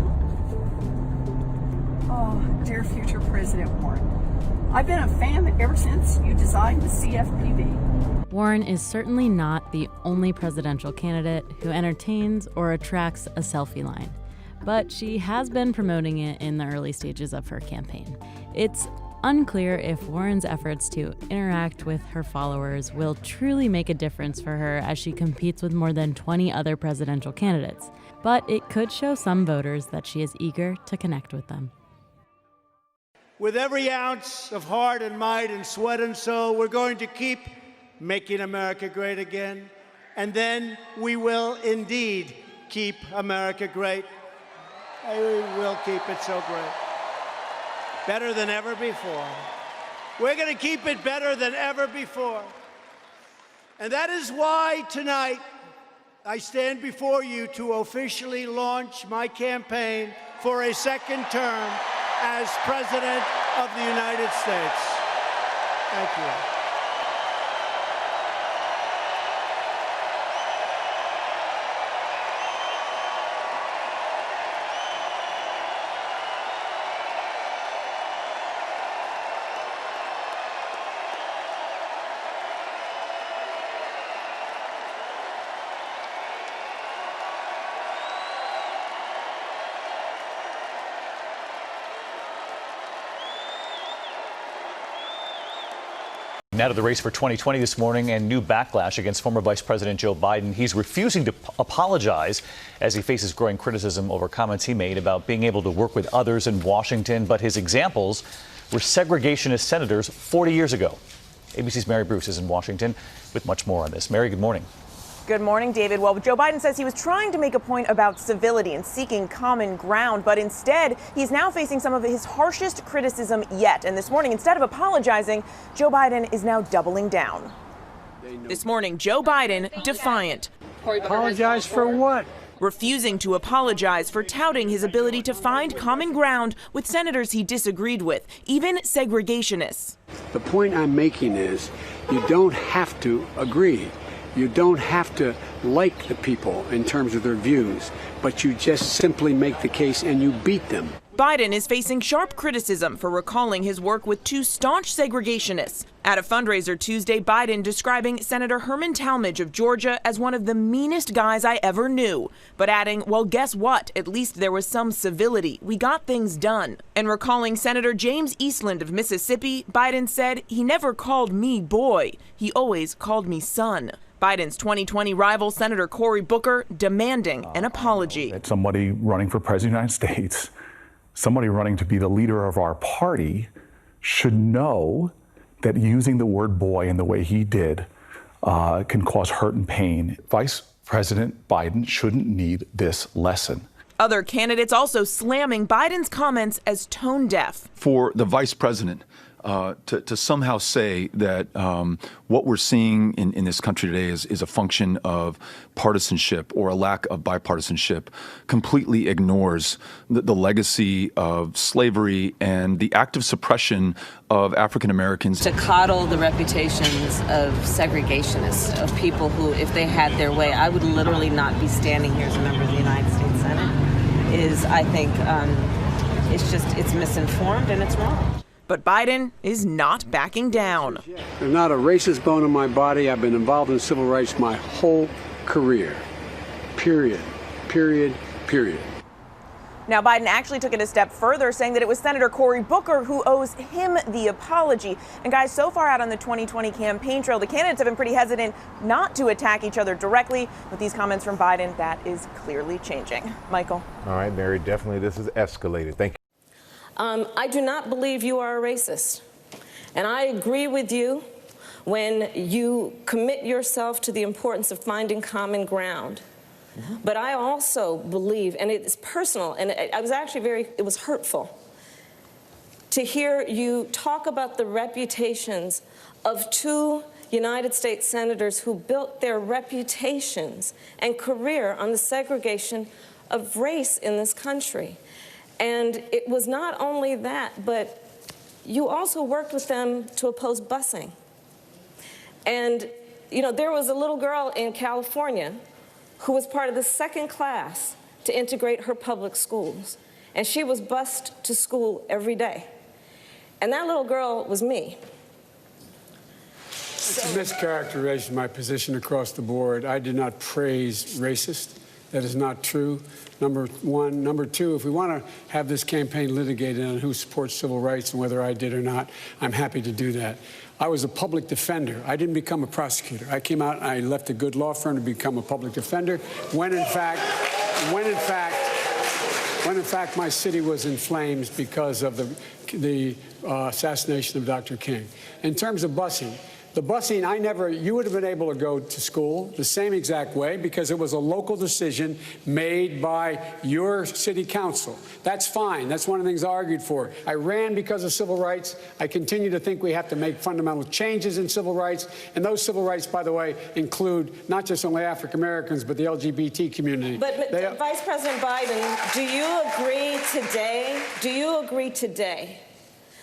Speaker 21: Oh, dear future President Warren. I've been a fan ever since you designed the CFPB.
Speaker 18: Warren is certainly not the only presidential candidate who entertains or attracts a selfie line, but she has been promoting it in the early stages of her campaign. It's unclear if Warren's efforts to interact with her followers will truly make a difference for her as she competes with more than 20 other presidential candidates, but it could show some voters that she is eager to connect with them.
Speaker 4: With every ounce of heart and might and sweat and soul, we're going to keep making America great again. And then we will indeed keep America great. We will keep it so great. Better than ever before. We're going to keep it better than ever before. And that is why tonight I stand before you to officially launch my campaign for a second term as President of the United States. Thank you.
Speaker 7: Now to the race for 2020 this morning and new backlash against former Vice President Joe Biden. He's refusing to apologize as he faces growing criticism over comments he made about being able to work with others in Washington. But his examples were segregationist senators 40 years ago. ABC's Mary Bruce is in Washington with much more on this. Mary, good morning.
Speaker 24: Good morning, David. Well, Joe Biden says he was trying to make a point about civility and seeking common ground, but instead he's now facing some of his harshest criticism yet. And this morning, instead of apologizing, Joe Biden is now doubling down. This morning, Joe Biden defiant.
Speaker 4: Apologize for what?
Speaker 24: Refusing to apologize for touting his ability to find common ground with senators he disagreed with, even segregationists.
Speaker 12: The point I'm making is you don't have to agree. You don't have to like the people in terms of their views, but you just simply make the case and you beat them.
Speaker 24: Biden is facing sharp criticism for recalling his work with 2 staunch segregationists. At a fundraiser Tuesday, Biden describing Senator Herman Talmadge of Georgia as one of the meanest guys I ever knew, but adding, well, guess what? At least there was some civility. We got things done. And recalling Senator James Eastland of Mississippi, Biden said, he never called me boy. He always called me son. Biden's 2020 rival, Senator Cory Booker, demanding an apology.
Speaker 22: Somebody running for president of the United States, somebody running to be the leader of our party, should know that using the word boy in the way he did can cause hurt and pain. Vice President Biden shouldn't need this lesson.
Speaker 24: Other candidates also slamming Biden's comments as tone deaf.
Speaker 31: For the vice president to somehow say that what we're seeing in this country today is a function of partisanship or a lack of bipartisanship completely ignores the legacy of slavery and the active suppression of African Americans.
Speaker 3: To coddle the reputations of segregationists, of people who, if they had their way, I would literally not be standing here as a member of the United States Senate, is, I think, it's misinformed and it's wrong.
Speaker 24: But Biden is not backing down.
Speaker 5: There's not a racist bone in my body. I've been involved in civil rights my whole career. Period. Period. Period.
Speaker 24: Now, Biden actually took it a step further, saying that it was Senator Cory Booker who owes him the apology. And guys, so far out on the 2020 campaign trail, the candidates have been pretty hesitant not to attack each other directly. With these comments from Biden, that is clearly changing. Michael.
Speaker 6: All right, Mary, definitely this is escalated. Thank you.
Speaker 3: I do not believe you are a racist. And I agree with you when you commit yourself to the importance of finding common ground. But I also believe, and it's personal, and I was actually it was hurtful to hear you talk about the reputations of two United States senators who built their reputations and career on the segregation of race in this country. And it was not only that, but you also worked with them to oppose busing. And, you know, there was a little girl in California who was part of the second class to integrate her public schools. And she was bused to school every day. And that little girl was me.
Speaker 5: It's a mischaracterization of my position across the board. I did not praise racist. That is not true, number one. Number two, if we want to have this campaign litigated on who supports civil rights and whether I did or not, I'm happy to do that. I was a public defender. I didn't become a prosecutor. I came out and I left a good law firm to become a public defender when in fact my city was in flames because of the assassination of Dr. King. In terms of busing, the busing, you would have been able to go to school the same exact way because it was a local decision made by your city council. That's fine. That's one of the things I argued for. I ran because of civil rights. I continue to think we have to make fundamental changes in civil rights. And those civil rights, by the way, include not just only African Americans, but the LGBT community.
Speaker 3: But Vice President Biden, do you agree today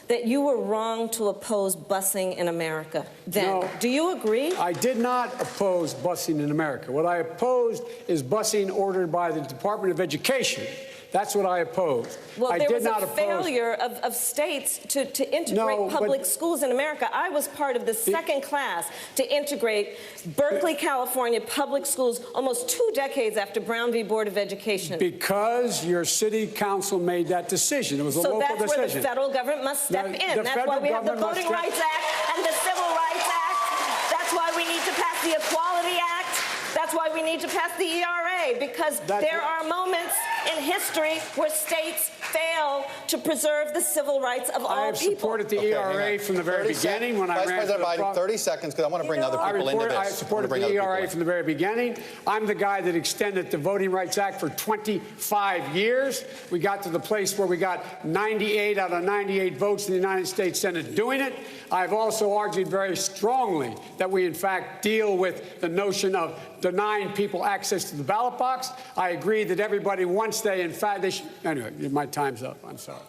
Speaker 3: that you were wrong to oppose busing in America then?
Speaker 5: No.
Speaker 3: Do you agree?
Speaker 5: I did not oppose busing in America. What I opposed is busing ordered by the Department of Education. That's what I opposed.
Speaker 3: Well, there was a failure of states to integrate public schools in America. I was part of the second class to integrate Berkeley, California public schools almost 2 decades after Brown v. Board of Education.
Speaker 5: Because your city council made that decision. It was a local decision.
Speaker 3: So that's where the federal government must step in. That's why we have the Voting Rights Act and the Civil Rights Act. That's why we need to pass the Equality Act. That's why we need to pass the ERA, because there are moments in history where states fail to preserve the civil rights of all people.
Speaker 5: I have supported the ERA from the very beginning when I ran
Speaker 8: Vice President Biden, 30 seconds, because I want to bring other people into this.
Speaker 5: I supported the ERA from the very beginning. I'm the guy that extended the Voting Rights Act for 25 years. We got to the place where we got 98 out of 98 votes in the United States Senate doing it. I've also argued very strongly that we, in fact, deal with the notion of denying people access to the ballot box. I agree that everybody, once they, in fact, they should. Anyway, my time's up. I'm sorry.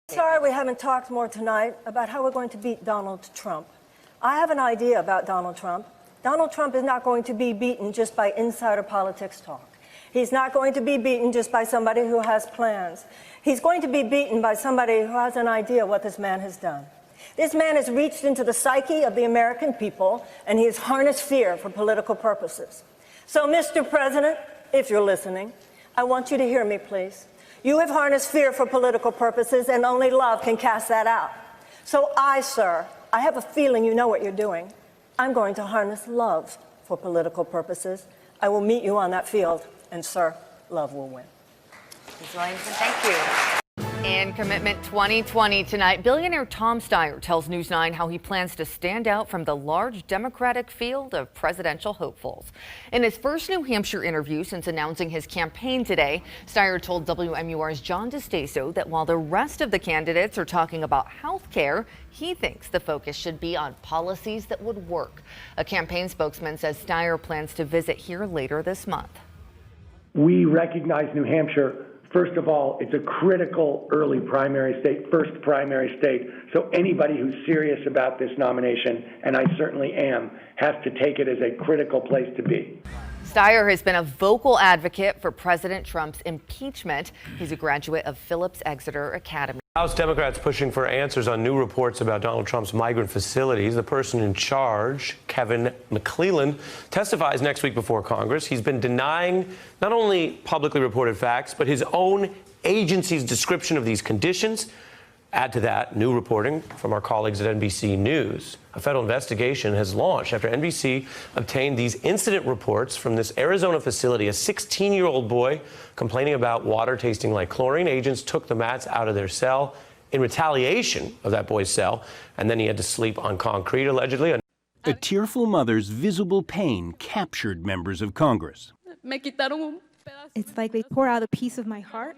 Speaker 19: Sorry we haven't talked more tonight about how we're going to beat Donald Trump. I have an idea about Donald Trump. Donald Trump is not going to be beaten just by insider politics talk. He's not going to be beaten just by somebody who has plans. He's going to be beaten by somebody who has an idea what this man has done. This man has reached into the psyche of the American people, and he has harnessed fear for political purposes. So, Mr. President, if you're listening, I want you to hear me, please. You have harnessed fear for political purposes, and only love can cast that out. So sir, I have a feeling you know what you're doing. I'm going to harness love for political purposes. I will meet you on that field, and, sir, love will win.
Speaker 1: Ms. Williamson, thank you.
Speaker 9: In Commitment 2020 tonight, billionaire Tom Steyer tells News 9 how he plans to stand out from the large Democratic field of presidential hopefuls. In his first New Hampshire interview since announcing his campaign today, Steyer told WMUR's John DeStaso that while the rest of the candidates are talking about health care, he thinks the focus should be on policies that would work. A campaign spokesman says Steyer plans to visit here later this month.
Speaker 10: We recognize New Hampshire. First of all, it's a critical early primary state, first primary state. So anybody who's serious about this nomination, and I certainly am, has to take it as a critical place to be.
Speaker 9: Steyer has been a vocal advocate for President Trump's impeachment. He's a graduate of Phillips Exeter Academy.
Speaker 11: House Democrats pushing for answers on new reports about Donald Trump's migrant facilities. The person in charge, Kevin McClellan, testifies next week before Congress. He's been denying not only publicly reported facts, but his own agency's description of these conditions. Add to that new reporting from our colleagues at NBC News. A federal investigation has launched after NBC obtained these incident reports from this Arizona facility. A 16-year-old boy complaining about water tasting like chlorine. Agents took the mats out of their cell in retaliation of that boy's cell, and then he had to sleep on concrete, allegedly.
Speaker 13: A tearful mother's visible pain captured members of Congress.
Speaker 14: It's like they tore out a piece of my heart,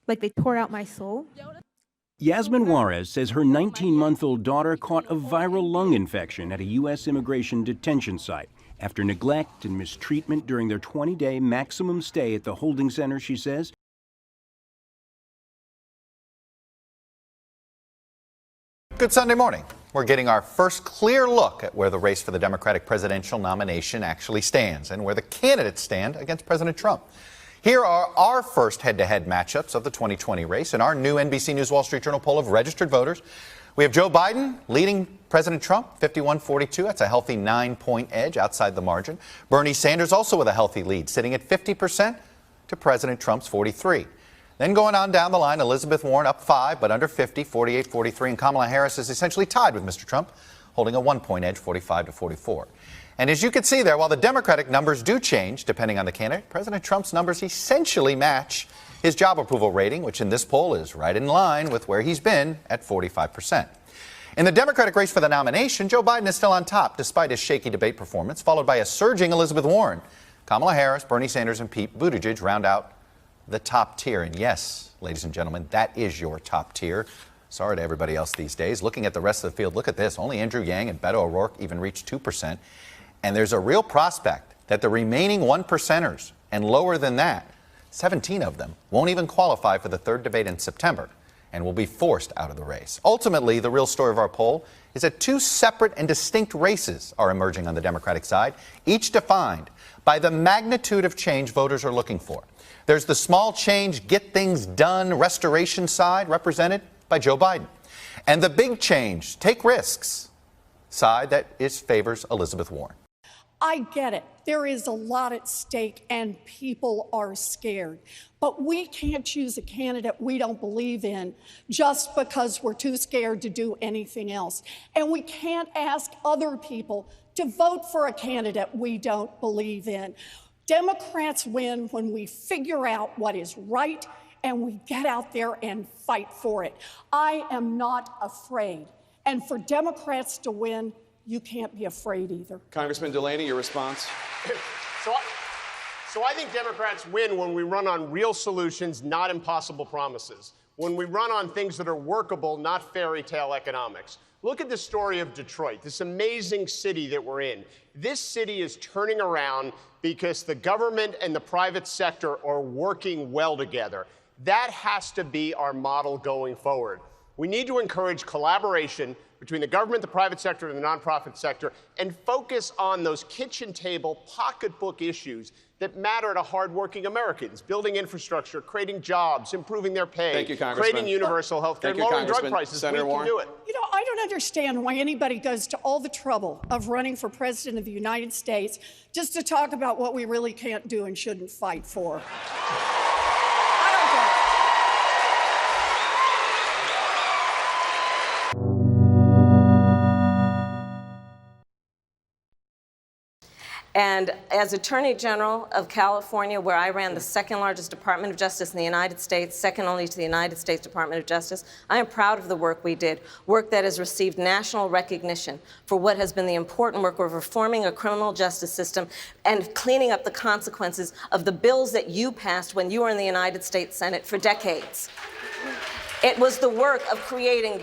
Speaker 14: like they tore out my soul.
Speaker 13: Yasmin Juarez says her 19-month-old daughter caught a viral lung infection at a U.S. immigration detention site. After neglect and mistreatment during their 20-day maximum stay at the holding center, she says.
Speaker 8: Good Sunday morning. We're getting our first clear look at where the race for the Democratic presidential nomination actually stands and where the candidates stand against President Trump. Here are our first head-to-head matchups of the 2020 race in our new NBC News Wall Street Journal poll of registered voters. We have Joe Biden leading President Trump, 51-42. That's a healthy 9-point edge outside the margin. Bernie Sanders also with a healthy lead, sitting at 50% to President Trump's 43. Then going on down the line, Elizabeth Warren up 5, but under 50, 48-43. And Kamala Harris is essentially tied with Mr. Trump, holding a 1-point edge, 45-44. And as you can see there, while the Democratic numbers do change depending on the candidate, President Trump's numbers essentially match his job approval rating, which in this poll is right in line with where he's been at 45%. In the Democratic race for the nomination, Joe Biden is still on top despite his shaky debate performance, followed by a surging Elizabeth Warren. Kamala Harris, Bernie Sanders, and Pete Buttigieg round out the top tier. And yes, ladies and gentlemen, that is your top tier. Sorry to everybody else these days. Looking at the rest of the field, look at this. Only Andrew Yang and Beto O'Rourke even reached 2%. And there's a real prospect that the remaining 1%ers and lower than that, 17 of them, won't even qualify for the third debate in September and will be forced out of the race. Ultimately, the real story of our poll is that two separate and distinct races are emerging on the Democratic side, each defined by the magnitude of change voters are looking for. There's the small change, get things done, restoration side, represented by Joe Biden. And the big change, take risks, side that favors Elizabeth Warren.
Speaker 23: I get it. There is a lot at stake and people are scared. But we can't choose a candidate we don't believe in just because we're too scared to do anything else. And we can't ask other people to vote for a candidate we don't believe in. Democrats win when we figure out what is right and we get out there and fight for it. I am not afraid. And for Democrats to win, you can't be afraid either.
Speaker 25: Congressman Delaney, your response?
Speaker 26: So I think Democrats win when we run on real solutions, not impossible promises. When we run on things that are workable, not fairy tale economics. Look at the story of Detroit, this amazing city that we're in. This city is turning around because the government and the private sector are working well together. That has to be our model going forward. We need to encourage collaboration between the government, the private sector, and the nonprofit sector, and focus on those kitchen table, pocketbook issues that matter to hardworking Americans, building infrastructure, creating jobs, improving their pay,
Speaker 25: Thank you, Congressman.
Speaker 26: creating universal health care, lowering drug prices.
Speaker 25: Senator
Speaker 26: we can
Speaker 25: Warren.
Speaker 26: do it.
Speaker 23: You know, I don't understand why anybody goes to all the trouble of running for president of the United States just to talk about what we really can't do and shouldn't fight for.
Speaker 3: And as Attorney General of California, where I ran the second largest Department of Justice in the United States, second only to the United States Department of Justice, I am proud of the work we did, work that has received national recognition for what has been the important work of reforming a criminal justice system and cleaning up the consequences of the bills that you passed when you were in the United States Senate for decades. It was the work of creating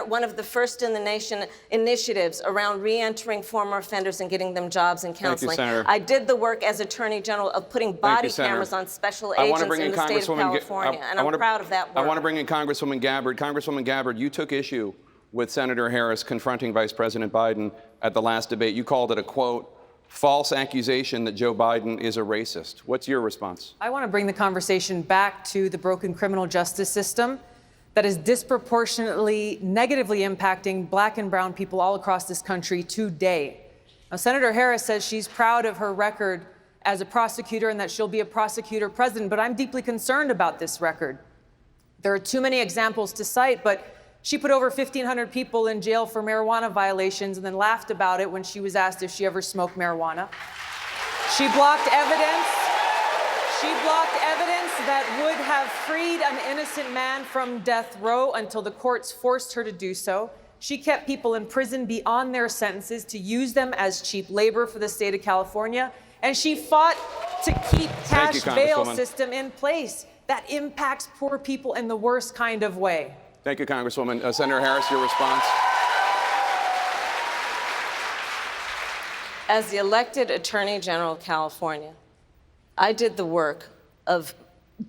Speaker 3: one of the first in the nation initiatives around re-entering former offenders and getting them jobs and counseling.
Speaker 2: Thank you, Senator.
Speaker 3: I did the work as Attorney General of putting body cameras on special agents in the state of California, and I'm proud of that work.
Speaker 2: I want to bring in Congresswoman Gabbard. Congresswoman Gabbard, you took issue with Senator Harris confronting Vice President Biden at the last debate. You called it a, quote, false accusation that Joe Biden is a racist. What's your response?
Speaker 15: I want to bring the conversation back to the broken criminal justice system that is disproportionately negatively impacting Black and brown people all across this country today. Now, Senator Harris says she's proud of her record as a prosecutor and that she'll be a prosecutor president, but I'm deeply concerned about this record. There are too many examples to cite, but she put over 1,500 people in jail for marijuana violations and then laughed about it when she was asked if she ever smoked marijuana. She blocked evidence. She blocked evidence that would have freed an innocent man from death row until the courts forced her to do so. She kept people in prison beyond their sentences to use them as cheap labor for the state of California. And she fought to keep cash bail system in place that impacts poor people in the worst kind of way.
Speaker 2: Thank you, Congresswoman. Senator Harris, your response?
Speaker 3: As the elected Attorney General of California, I did the work of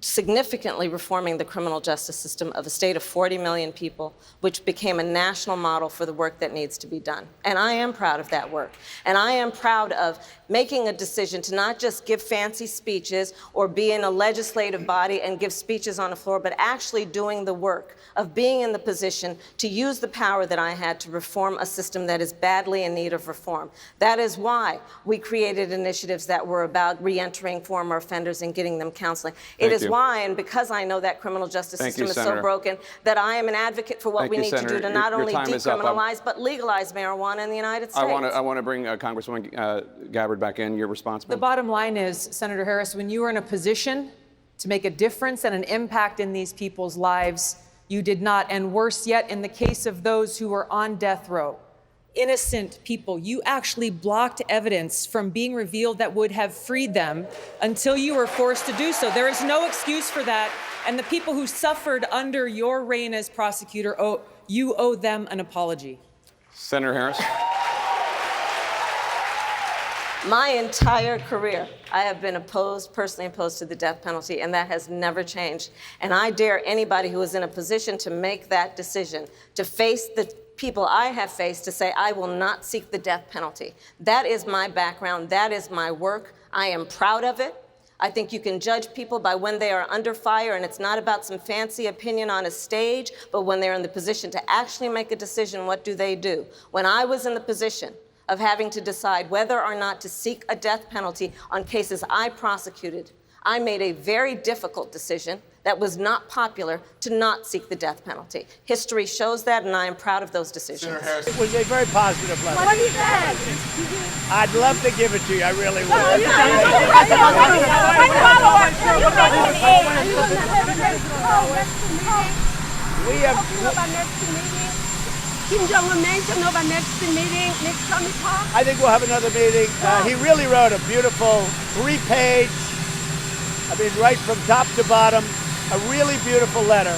Speaker 3: significantly reforming the criminal justice system of a state of 40 million people, which became a national model for the work that needs to be done. And I am proud of that work. And I am proud of making a decision to not just give fancy speeches or be in a legislative body and give speeches on the floor, but actually doing the work of being in the position to use the power that I had to reform a system that is badly in need of reform. That is why we created initiatives that were about re-entering former offenders and getting them counseling. It is why, and because I know that criminal justice system is so broken, that I am an advocate for what we need to do to not only decriminalize, but legalize marijuana in the United States.
Speaker 2: I want to bring Congresswoman Gabbard back in. Your response,
Speaker 15: The bottom line is, Senator Harris, when you were in a position to make a difference and an impact in these people's lives, you did not. And worse yet, in the case of those who were on death row, innocent people, you actually blocked evidence from being revealed that would have freed them until you were forced to do so. There is no excuse for that. And the people who suffered under your reign as prosecutor, you owe them an apology.
Speaker 2: Senator Harris.
Speaker 3: My entire career, I have been personally opposed to the death penalty, and that has never changed. And I dare anybody who is in a position to make that decision, to face the people I have faced, to say, I will not seek the death penalty. That is my background. That is my work. I am proud of it. I think you can judge people by when they are under fire, and it's not about some fancy opinion on a stage, but when they're in the position to actually make a decision, what do they do? When I was in the position of having to decide whether or not to seek a death penalty on cases I prosecuted, I made a very difficult decision that was not popular to not seek the death penalty. History shows that, and I am proud of those decisions.
Speaker 4: It was a very positive letter.
Speaker 19: What do you think?
Speaker 4: I'd love to give it to you. I really would. We have.
Speaker 19: Kim Jong-un mentioned about next meeting, next summit talk.
Speaker 4: I think we'll have another meeting. He really wrote a beautiful 3-page, right from top to bottom, a really beautiful letter.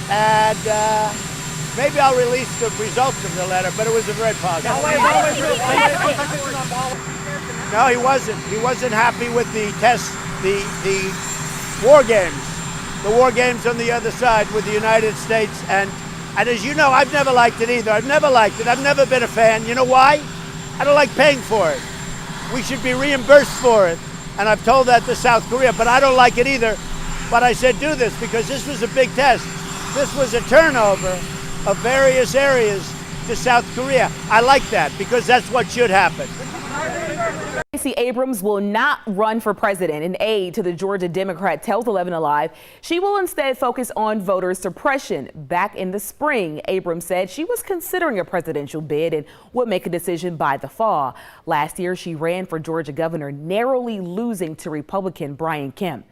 Speaker 4: And maybe I'll release the results of the letter, but it was a very positive. No, he wasn't. He wasn't happy with the test, the war games. The war games on the other side with the United States. And as you know, I've never liked it either. I've never liked it. I've never been a fan. You know why? I don't like paying for it. We should be reimbursed for it. And I've told that to South Korea, but I don't like it either. But I said do this because this was a big test. This was a turnover of various areas to South Korea. I like that because that's what should happen.
Speaker 7: Stacey Abrams will not run for president. An aide to the Georgia Democrat tells 11 Alive she will instead focus on voter suppression. Back in the spring, Abrams said she was considering a presidential bid and would make a decision by the fall. Last year, she ran for Georgia governor, narrowly losing to Republican Brian Kemp.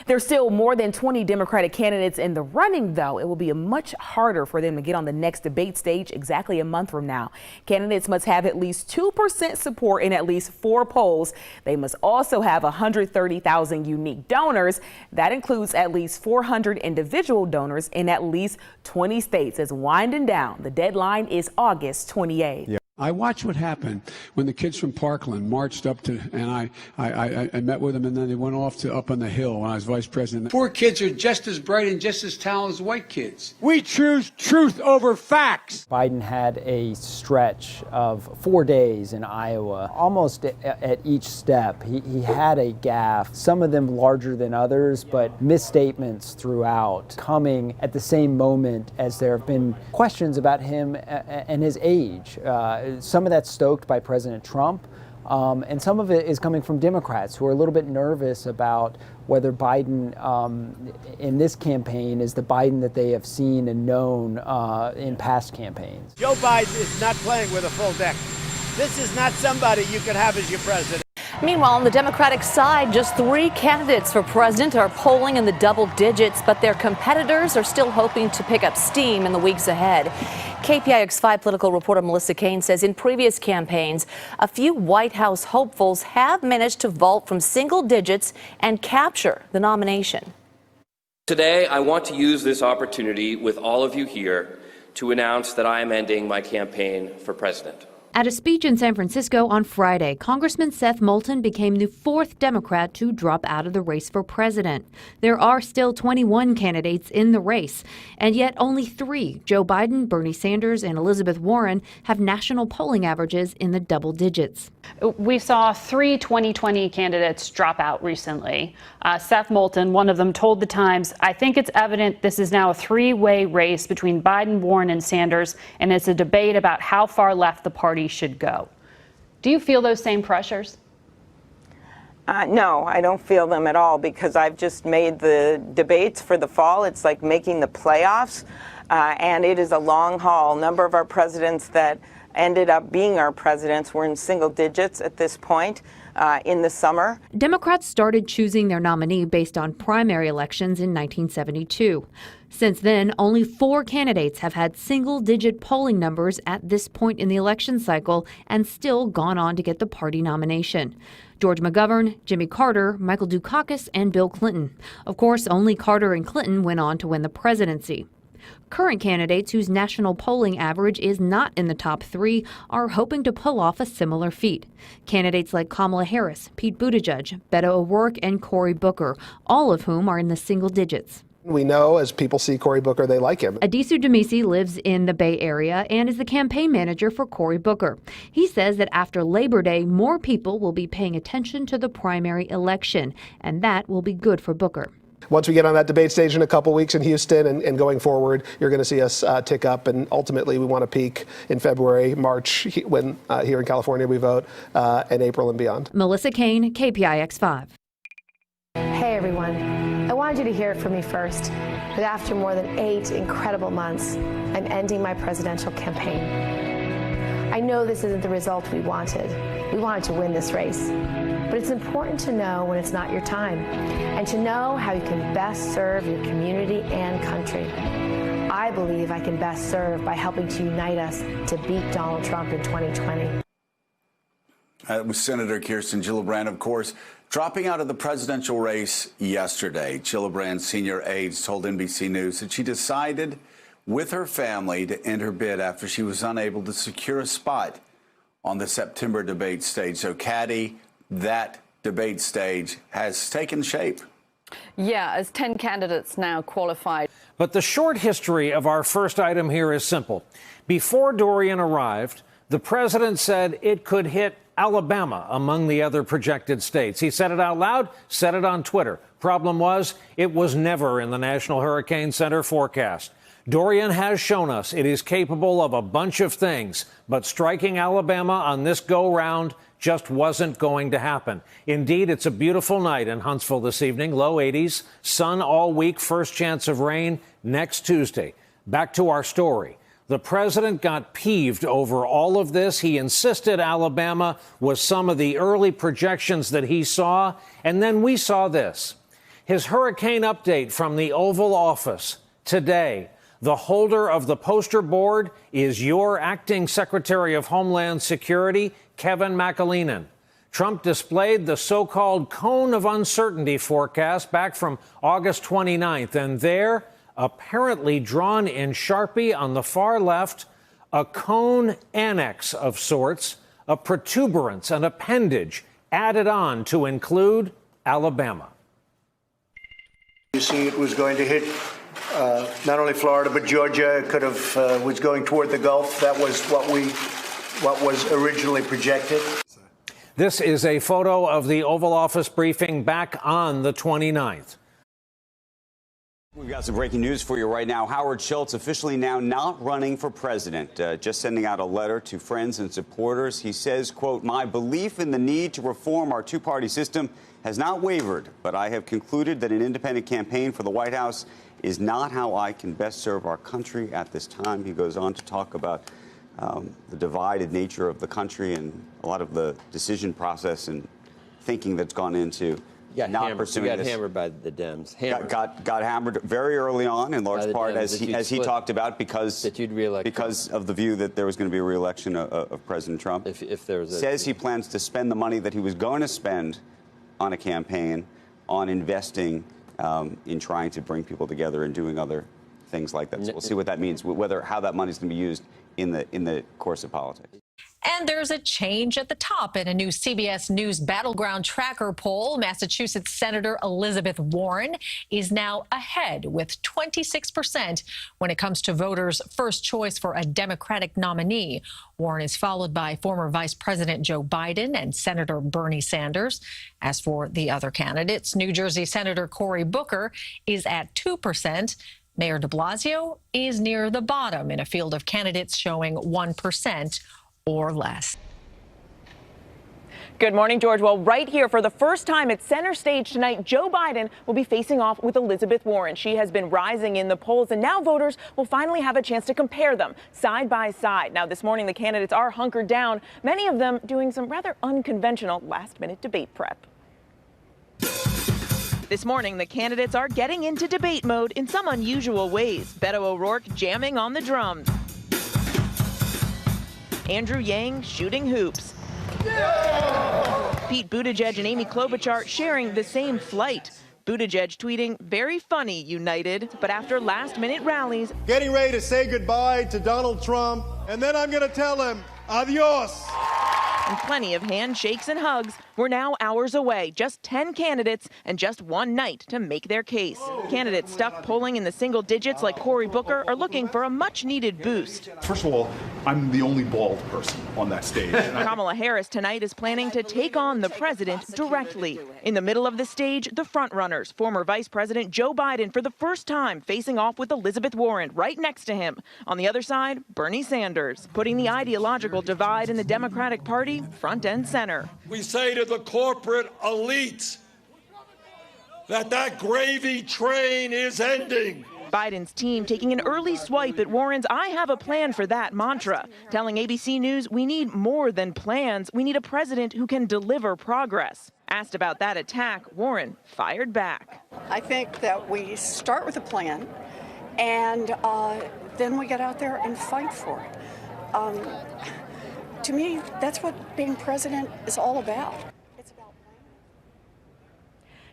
Speaker 7: There's still more than 20 Democratic candidates in the running, though. It will be much harder for them to get on the next debate stage exactly a month from now. Candidates must have at least 2% support in at least 4 polls. They must also have 130,000 unique donors. That includes at least 400 individual donors in at least 20 states. It's winding down. The deadline is August 28th.
Speaker 5: Yeah. I watched what happened when the kids from Parkland marched up to, and I met with them, and then they went off to up on the hill when I was vice president. Poor kids are just as bright and just as talented as white kids. We choose truth over facts.
Speaker 12: Biden had a stretch of 4 days in Iowa. Almost at each step, he had a gaffe, some of them larger than others, but misstatements throughout, coming at the same moment as there have been questions about him and his age. Some of that's stoked by President Trump, and some of it is coming from Democrats who are a little bit nervous about whether Biden in this campaign is the Biden that they have seen and known in past campaigns.
Speaker 4: Joe Biden is not playing with a full deck. This is not somebody you could have as your president.
Speaker 16: Meanwhile, on the Democratic side, just 3 candidates for president are polling in the double digits, but their competitors are still hoping to pick up steam in the weeks ahead. KPIX5 political reporter Melissa Kane says in previous campaigns, a few White House hopefuls have managed to vault from single digits and capture the nomination.
Speaker 17: Today, I want to use this opportunity with all of you here to announce that I am ending my campaign for president.
Speaker 18: At a speech in San Francisco on Friday, Congressman Seth Moulton became the 4th Democrat to drop out of the race for president. There are still 21 candidates in the race, and yet only 3, Joe Biden, Bernie Sanders, and Elizabeth Warren, have national polling averages in the double digits.
Speaker 20: We saw 3 2020 candidates drop out recently. Seth Moulton, one of them, told The Times, "I think it's evident this is now a 3-way race between Biden, Warren, and Sanders, and it's a debate about how far left the party should go." Do you feel those same pressures?
Speaker 21: No, I don't feel them at all, because I've just made the debates for the fall. It's like making the playoffs, and it is a long haul. A number of our presidents that ended up being our presidents were in single digits at this point in the summer.
Speaker 18: Democrats started choosing their nominee based on primary elections in 1972. Since then, only 4 candidates have had single-digit polling numbers at this point in the election cycle and still gone on to get the party nomination. George McGovern, Jimmy Carter, Michael Dukakis, and Bill Clinton. Of course, only Carter and Clinton went on to win the presidency. Current candidates whose national polling average is not in the top 3 are hoping to pull off a similar feat. Candidates like Kamala Harris, Pete Buttigieg, Beto O'Rourke, and Cory Booker, all of whom are in the single digits.
Speaker 27: We know as people see Cory Booker, they like him.
Speaker 18: Adisu Demisi lives in the Bay Area and is the campaign manager for Cory Booker. He says that after Labor Day, more people will be paying attention to the primary election, and that will be good for Booker.
Speaker 27: Once we get on that debate stage in a couple weeks in Houston and going forward, you're going to see us tick up. And ultimately, we want to peak in February, March, when here in California we vote, and April and beyond.
Speaker 18: Melissa Kane, KPIX5.
Speaker 28: Hey, everyone. I wanted you to hear it from me first. But after more than 8 incredible months, I'm ending my presidential campaign. I know this isn't the result we wanted. We wanted to win this race. But it's important to know when it's not your time and to know how you can best serve your community and country. I believe I can best serve by helping to unite us to beat Donald Trump in 2020.
Speaker 29: That was Senator Kirsten Gillibrand, of course, dropping out of the presidential race yesterday. Gillibrand's senior aides told NBC News that she decided with her family to end her bid after she was unable to secure a spot on the September debate stage. So, Caddy, that debate stage has taken shape.
Speaker 30: Yeah, as 10 candidates now qualified.
Speaker 31: But the short history of our first item here is simple. Before Dorian arrived, the president said it could hit Alabama among the other projected states. He said it out loud, said it on Twitter. Problem was, it was never in the National Hurricane Center forecast.
Speaker 1: Dorian has shown us it is capable of a bunch of things, but striking Alabama on this go-round just wasn't going to happen. Indeed, it's a beautiful night in Huntsville this evening, low 80s, sun all week, first chance of rain next Tuesday. Back to our story. The president got peeved over all of this. He insisted Alabama was some of the early projections that he saw, and then we saw this. His hurricane update from the Oval Office today. The holder of the poster board is your acting Secretary of Homeland Security, Kevin McAleenan. Trump displayed the so-called cone of uncertainty forecast back from August 29th, and there, apparently drawn in Sharpie on the far left, a cone annex of sorts, a protuberance, an appendage added on to include Alabama.
Speaker 6: You see, it was going to hit not only Florida, but Georgia. It could have was going toward the Gulf. That was what was originally projected.
Speaker 1: This is a photo of the Oval Office briefing back on the 29th.
Speaker 8: We've got some breaking news for you right now. Howard Schultz officially now not running for president, just sending out a letter to friends and supporters. He says, quote, "My belief in the need to reform our two-party system has not wavered, but I have concluded that an independent campaign for the White House is not how I can best serve our country at this time." He goes on to talk about the divided nature of the country and a lot of the decision process and thinking that's gone into not pursuing this.
Speaker 9: Got hammered by the Dems.
Speaker 8: Got hammered very early on, in large part, as he talked about, because of the view that there was going to be a re-election of President Trump.
Speaker 9: If there was
Speaker 8: says he plans to spend the money that he was going to spend on a campaign on investing in trying to bring people together and doing other things like that. So we'll see what that means, how that money is going to be used in the course of politics.
Speaker 10: And there's a change at the top in a new CBS News Battleground Tracker poll. Massachusetts Senator Elizabeth Warren is now ahead with 26% when it comes to voters' first choice for a Democratic nominee. Warren is followed by former Vice President Joe Biden and Senator Bernie Sanders. As for the other candidates, New Jersey Senator Cory Booker is at 2%. Mayor de Blasio is near the bottom in a field of candidates showing 1% or less.
Speaker 11: Good morning, George. Well, right here for the first time at center stage tonight, Joe Biden will be facing off with Elizabeth Warren. She has been rising in the polls, and now voters will finally have a chance to compare them side by side. Now, this morning, the candidates are hunkered down, many of them doing some rather unconventional last-minute debate prep. This morning, the candidates are getting into debate mode in some unusual ways. Beto O'Rourke jamming on the drums. Andrew Yang shooting hoops. Pete Buttigieg and Amy Klobuchar sharing the same flight. Buttigieg tweeting, "Very funny, United." But after last-minute rallies,
Speaker 13: getting ready to say goodbye to Donald Trump, and then I'm going to tell him, adios.
Speaker 11: And plenty of handshakes and hugs. We're now hours away, just 10 candidates and just one night to make their case. Candidates stuck polling in the single digits like Cory Booker are looking for a much-needed boost.
Speaker 14: First of all, I'm the only bald person on that stage.
Speaker 11: Kamala Harris tonight is planning to take on the president directly. In the middle of the stage, the frontrunners, former Vice President Joe Biden for the first time facing off with Elizabeth Warren right next to him. On the other side, Bernie Sanders, putting the ideological divide in the Democratic Party front and center.
Speaker 22: We say to the corporate elite that gravy train is ending.
Speaker 11: Biden's team taking an early swipe at Warren's "I have a plan for that" mantra, telling ABC News we need more than plans. We need a president who can deliver progress. Asked about that attack, Warren fired back.
Speaker 23: I think that we start with a plan and then we get out there and fight for it. To me, that's what being president is all about.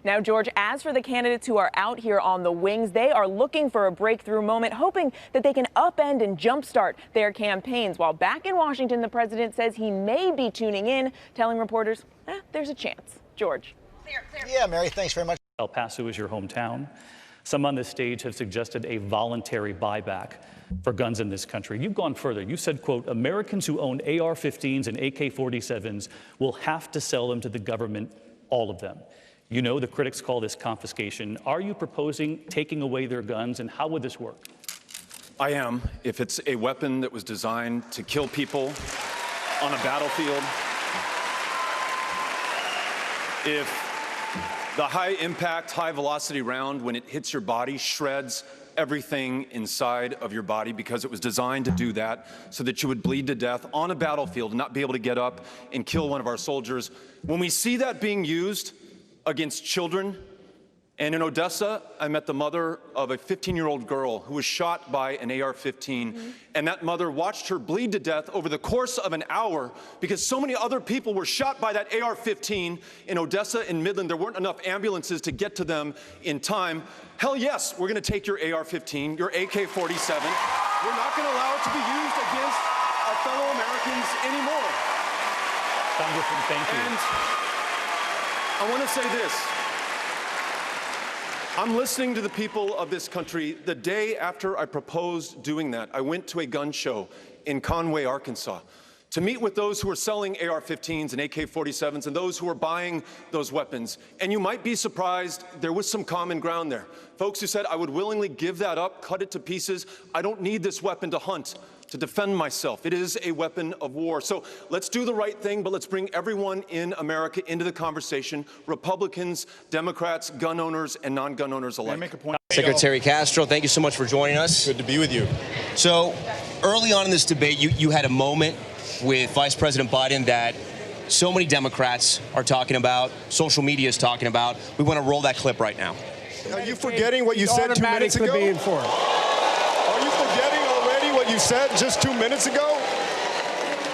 Speaker 11: Now, George, as for the candidates who are out here on the wings, they are looking for a breakthrough moment, hoping that they can upend and jumpstart their campaigns. While back in Washington, the president says he may be tuning in, telling reporters, there's a chance. George.
Speaker 24: Yeah, Mary, thanks very much.
Speaker 25: El Paso is your hometown. Some on this stage have suggested a voluntary buyback for guns in this country. You've gone further. You said, quote, Americans who own AR-15s and AK-47s will have to sell them to the government, all of them. You know the critics call this confiscation. Are you proposing taking away their guns, and how would this work?
Speaker 2: I am. If it's a weapon that was designed to kill people on a battlefield, if the high impact, high velocity round, when it hits your body, shreds everything inside of your body because it was designed to do that so that you would bleed to death on a battlefield and not be able to get up and kill one of our soldiers. When we see that being used against children, and in Odessa, I met the mother of a 15-year-old girl who was shot by an AR-15, and that mother watched her bleed to death over the course of an hour because so many other people were shot by that AR-15 in Odessa and Midland. There weren't enough ambulances to get to them in time. Hell yes, we're gonna take your AR-15, your AK-47. We're not gonna allow it to be used against our fellow Americans anymore.
Speaker 25: Congressman, thank you.
Speaker 2: And I wanna say this. I'm listening to the people of this country. The day after I proposed doing that, I went to a gun show in Conway, Arkansas, to meet with those who are selling AR-15s and AK-47s and those who are buying those weapons. And you might be surprised, there was some common ground there. Folks who said, I would willingly give that up, cut it to pieces. I don't need this weapon to hunt, to defend myself. It is a weapon of war. So let's do the right thing, but let's bring everyone in America into the conversation, Republicans, Democrats, gun owners, and non-gun owners alike.
Speaker 3: Make a point. Secretary Castro, thank you so much for joining us.
Speaker 24: Good to be with you.
Speaker 3: So early on in this debate, you had a moment with Vice President Biden that so many Democrats are talking about, social media is talking about. We want to roll that clip right now.
Speaker 13: Are you forgetting what you said 2 minutes ago? Are you forgetting already what you said just 2 minutes ago?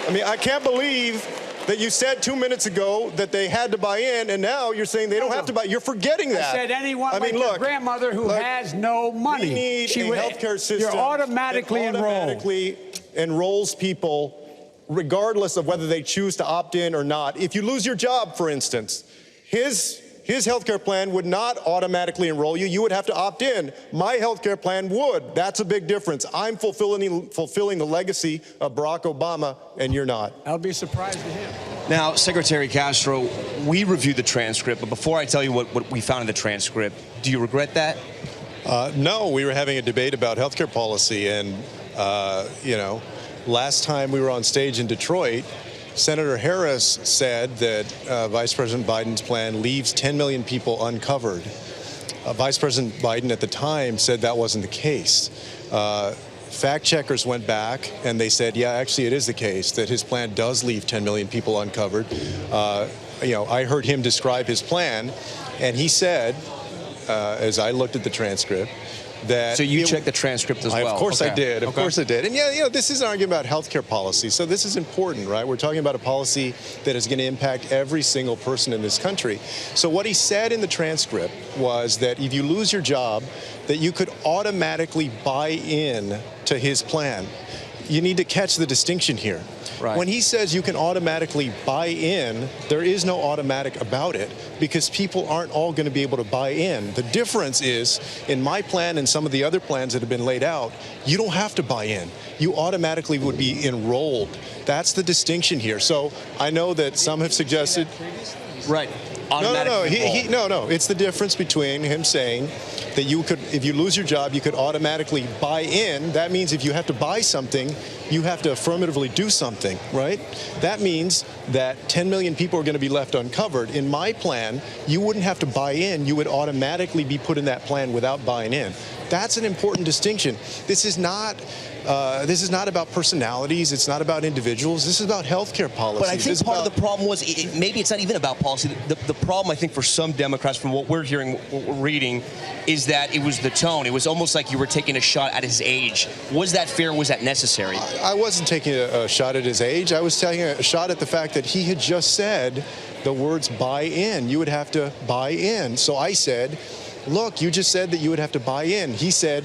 Speaker 13: I mean, I can't believe that you said 2 minutes ago that they had to buy in, and now you're saying they don't have to buy. You're forgetting that.
Speaker 4: I said anyone like your grandmother who has no money.
Speaker 13: We need a healthcare system.
Speaker 4: You're automatically
Speaker 13: enrolls people regardless of whether they choose to opt in or not. If you lose your job, for instance, his healthcare plan would not automatically enroll you. You would have to opt in. My healthcare plan would. That's a big difference. I'm fulfilling the legacy of Barack Obama, and you're not.
Speaker 4: I'll be surprised to hear.
Speaker 3: Now, Secretary Castro, we reviewed the transcript, but before I tell you what we found in the transcript, do you regret that?
Speaker 5: No, we were having a debate about healthcare policy, and, last time we were on stage in Detroit, Senator Harris said that Vice President Biden's plan leaves 10 million people uncovered. Vice President Biden at the time said that wasn't the case. Fact checkers went back and they said, yeah, actually it is the case, that his plan does leave 10 million people uncovered. I heard him describe his plan, and he said, as I looked at the transcript, that...
Speaker 3: So you checked the transcript as well?
Speaker 5: Of course I did. Of course I did. And this is an argument about healthcare policy. So this is important, right? We're talking about a policy that is going to impact every single person in this country. So what he said in the transcript was that if you lose your job, that you could automatically buy in to his plan. You need to catch the distinction here.
Speaker 3: Right.
Speaker 5: When he says you can automatically buy in, there is no automatic about it because people aren't all going to be able to buy in. The difference is, in my plan and some of the other plans that have been laid out, you don't have to buy in. You automatically would be enrolled. That's the distinction here. So I know that some have suggested...
Speaker 3: Right.
Speaker 5: No. It's the difference between him saying that you could, if you lose your job, you could automatically buy in. That means if you have to buy something, you have to affirmatively do something, right? That means that 10 million people are going to be left uncovered. In my plan, you wouldn't have to buy in. You would automatically be put in that plan without buying in. That's an important distinction. This is not about personalities. It's not about individuals. This is about healthcare policy.
Speaker 3: But I think part of the problem was maybe it's not even about policy. The problem, I think, for some Democrats, from what we're hearing, what we're reading, is that it was the tone. It was almost like you were taking a shot at his age. Was that fair? Was that necessary?
Speaker 5: I wasn't taking a shot at his age. I was taking a shot at the fact that he had just said the words buy in. You would have to buy in. So I said, look, you just said that you would have to buy in. He said,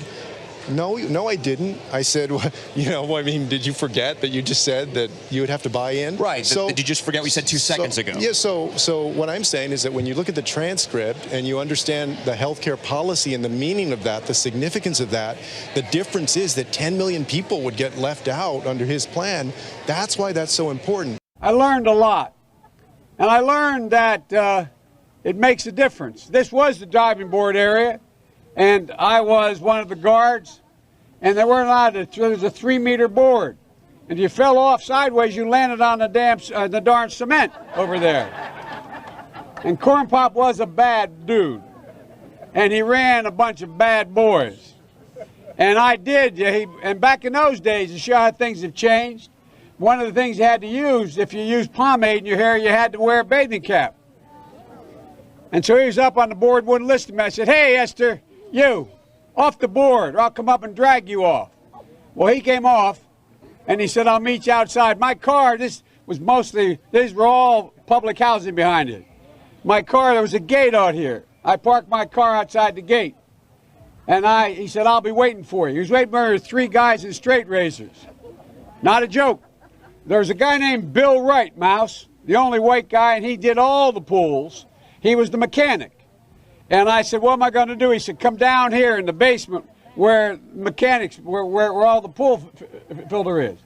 Speaker 5: no, I didn't. I said, did you forget that you just said that you would have to buy in?
Speaker 3: Right. So, did you just forget what you said 2 seconds ago?
Speaker 5: Yeah, so what I'm saying is that when you look at the transcript and you understand the healthcare policy and the meaning of that, the significance of that, the difference is that 10 million people would get left out under his plan. That's why that's so important.
Speaker 4: I learned a lot. And I learned that it makes a difference. This was the diving board area, and I was one of the guards, and they weren't allowed to. There was a 3-meter board. And if you fell off sideways, you landed on the darn cement over there. And Corn Pop was a bad dude. And he ran a bunch of bad boys. And I did. And back in those days, to show how things have changed, one of the things you had to use, if you used pomade in your hair, you had to wear a bathing cap. And so he was up on the board, wouldn't listen to me. I said, "Hey, Esther, you, off the board, or I'll come up and drag you off." Well, he came off. And he said, "I'll meet you outside." My car, these were all public housing behind it. My car, there was a gate out here. I parked my car outside the gate. And he said, "I'll be waiting for you." He was waiting for 3 guys in straight razors. Not a joke. There was a guy named Bill Wright, Mouse, the only white guy, and he did all the pools. He was the mechanic. And I said, "What am I going to do?" He said, "Come down here in the basement where mechanics, where all the pool filter is.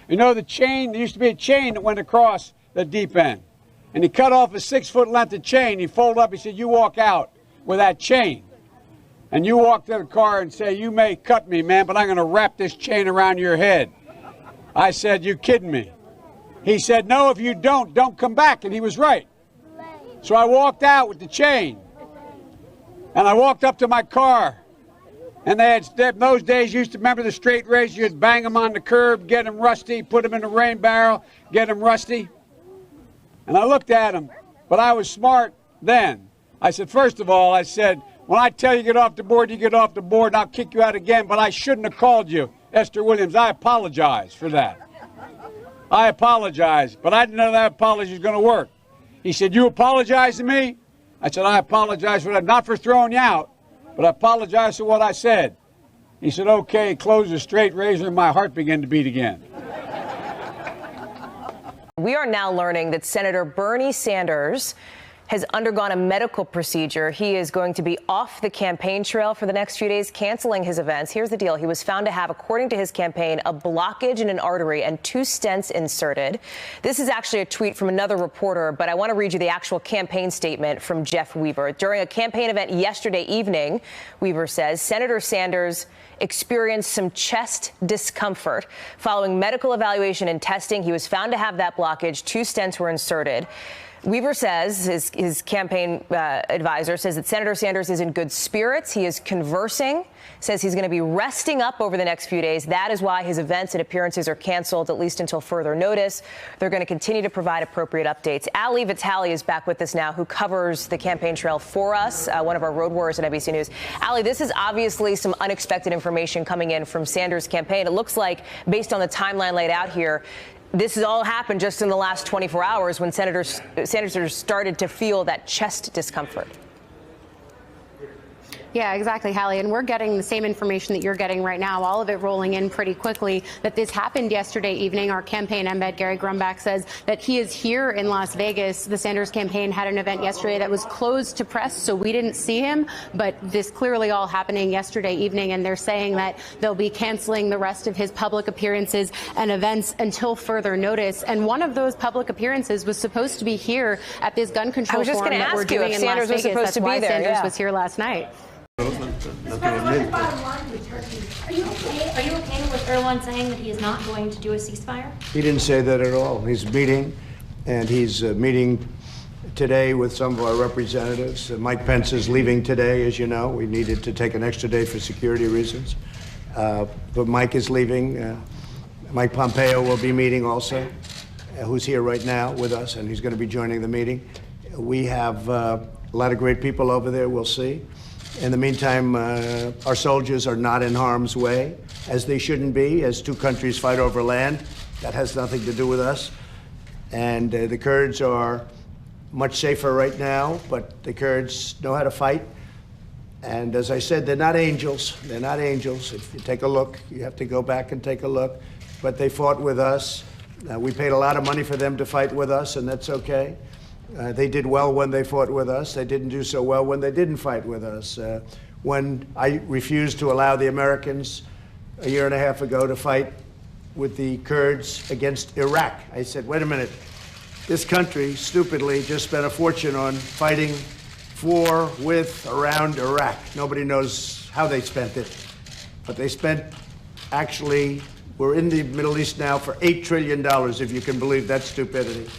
Speaker 4: You know the chain, there used to be a chain that went across the deep end. And he cut off a 6-foot length of chain. He folded up, he said, "You walk out with that chain. And you walk to the car and say, 'You may cut me, man, but I'm going to wrap this chain around your head.'" I said, "You kidding me?" He said, "No, if you don't come back." And he was right. So I walked out with the chain. And I walked up to my car. And they had, in those days, you used to remember the straight razor. You'd bang them on the curb, get them rusty, put them in a rain barrel, get them rusty. And I looked at him, but I was smart then. I said, "First of all," I said, "when I tell you to get off the board, you get off the board, and I'll kick you out again, but I shouldn't have called you Esther Williams. I apologize for that. I apologize, but I didn't know that apology was going to work." He said, "You apologize to me?" I said, "I apologize for that, not for throwing you out, but I apologize for what I said." He said, "Okay," he closed the straight razor, and my heart began to beat again.
Speaker 7: We are now learning that Senator Bernie Sanders has undergone a medical procedure. He is going to be off the campaign trail for the next few days, canceling his events. Here's the deal. He was found to have, according to his campaign, a blockage in an artery and 2 stents inserted. This is actually a tweet from another reporter, but I want to read you the actual campaign statement from Jeff Weaver. During a campaign event yesterday evening, Weaver says, Senator Sanders experienced some chest discomfort. Following medical evaluation and testing, he was found to have that blockage. 2 stents were inserted. Weaver says, his campaign advisor says that Senator Sanders is in good spirits. He is conversing, says he's going to be resting up over the next few days. That is why his events and appearances are canceled, at least until further notice. They're going to continue to provide appropriate updates. Ali Vitale is back with us now, who covers the campaign trail for us, one of our road warriors at NBC News. Ali, this is obviously some unexpected information coming in from Sanders' campaign. It looks like, based on the timeline laid out here, this has all happened just in the last 24 hours when Sanders started to feel that chest discomfort.
Speaker 12: Yeah, exactly, Hallie. And we're getting the same information that you're getting right now, all of it rolling in pretty quickly, that this happened yesterday evening. Our campaign embed, Gary Grumbach, says that he is here in Las Vegas. The Sanders campaign had an event yesterday that was closed to press, so we didn't see him. But this clearly all happening yesterday evening, and they're saying that they'll be canceling the rest of his public appearances and events until further notice. And one of those public appearances was supposed to be here at this gun control forum that we're doing in Las Vegas. That's why Sanders was here last night.
Speaker 15: Are you okay with Erdogan saying that he is not going to do a ceasefire?
Speaker 6: He didn't say that at all. He's meeting, and he's meeting today with some of our representatives. Mike Pence is leaving today, as you know. We needed to take an extra day for security reasons. But Mike is leaving. Mike Pompeo will be meeting also, who's here right now with us, and he's going to be joining the meeting. We have a lot of great people over there, we'll see. In the meantime, our soldiers are not in harm's way, as they shouldn't be, as 2 countries fight over land. That has nothing to do with us. And the Kurds are much safer right now, but the Kurds know how to fight. And as I said, they're not angels. They're not angels. If you take a look, you have to go back and take a look. But they fought with us. We paid a lot of money for them to fight with us, and that's okay. They did well when they fought with us. They didn't do so well when they didn't fight with us. When I refused to allow the Americans a year and a half ago to fight with the Kurds against Iraq, I said, wait a minute, this country stupidly just spent a fortune on fighting for, with, around Iraq. Nobody knows how they spent it, but they spent Actually, we're in the Middle East now for $8 trillion, if you can believe that stupidity.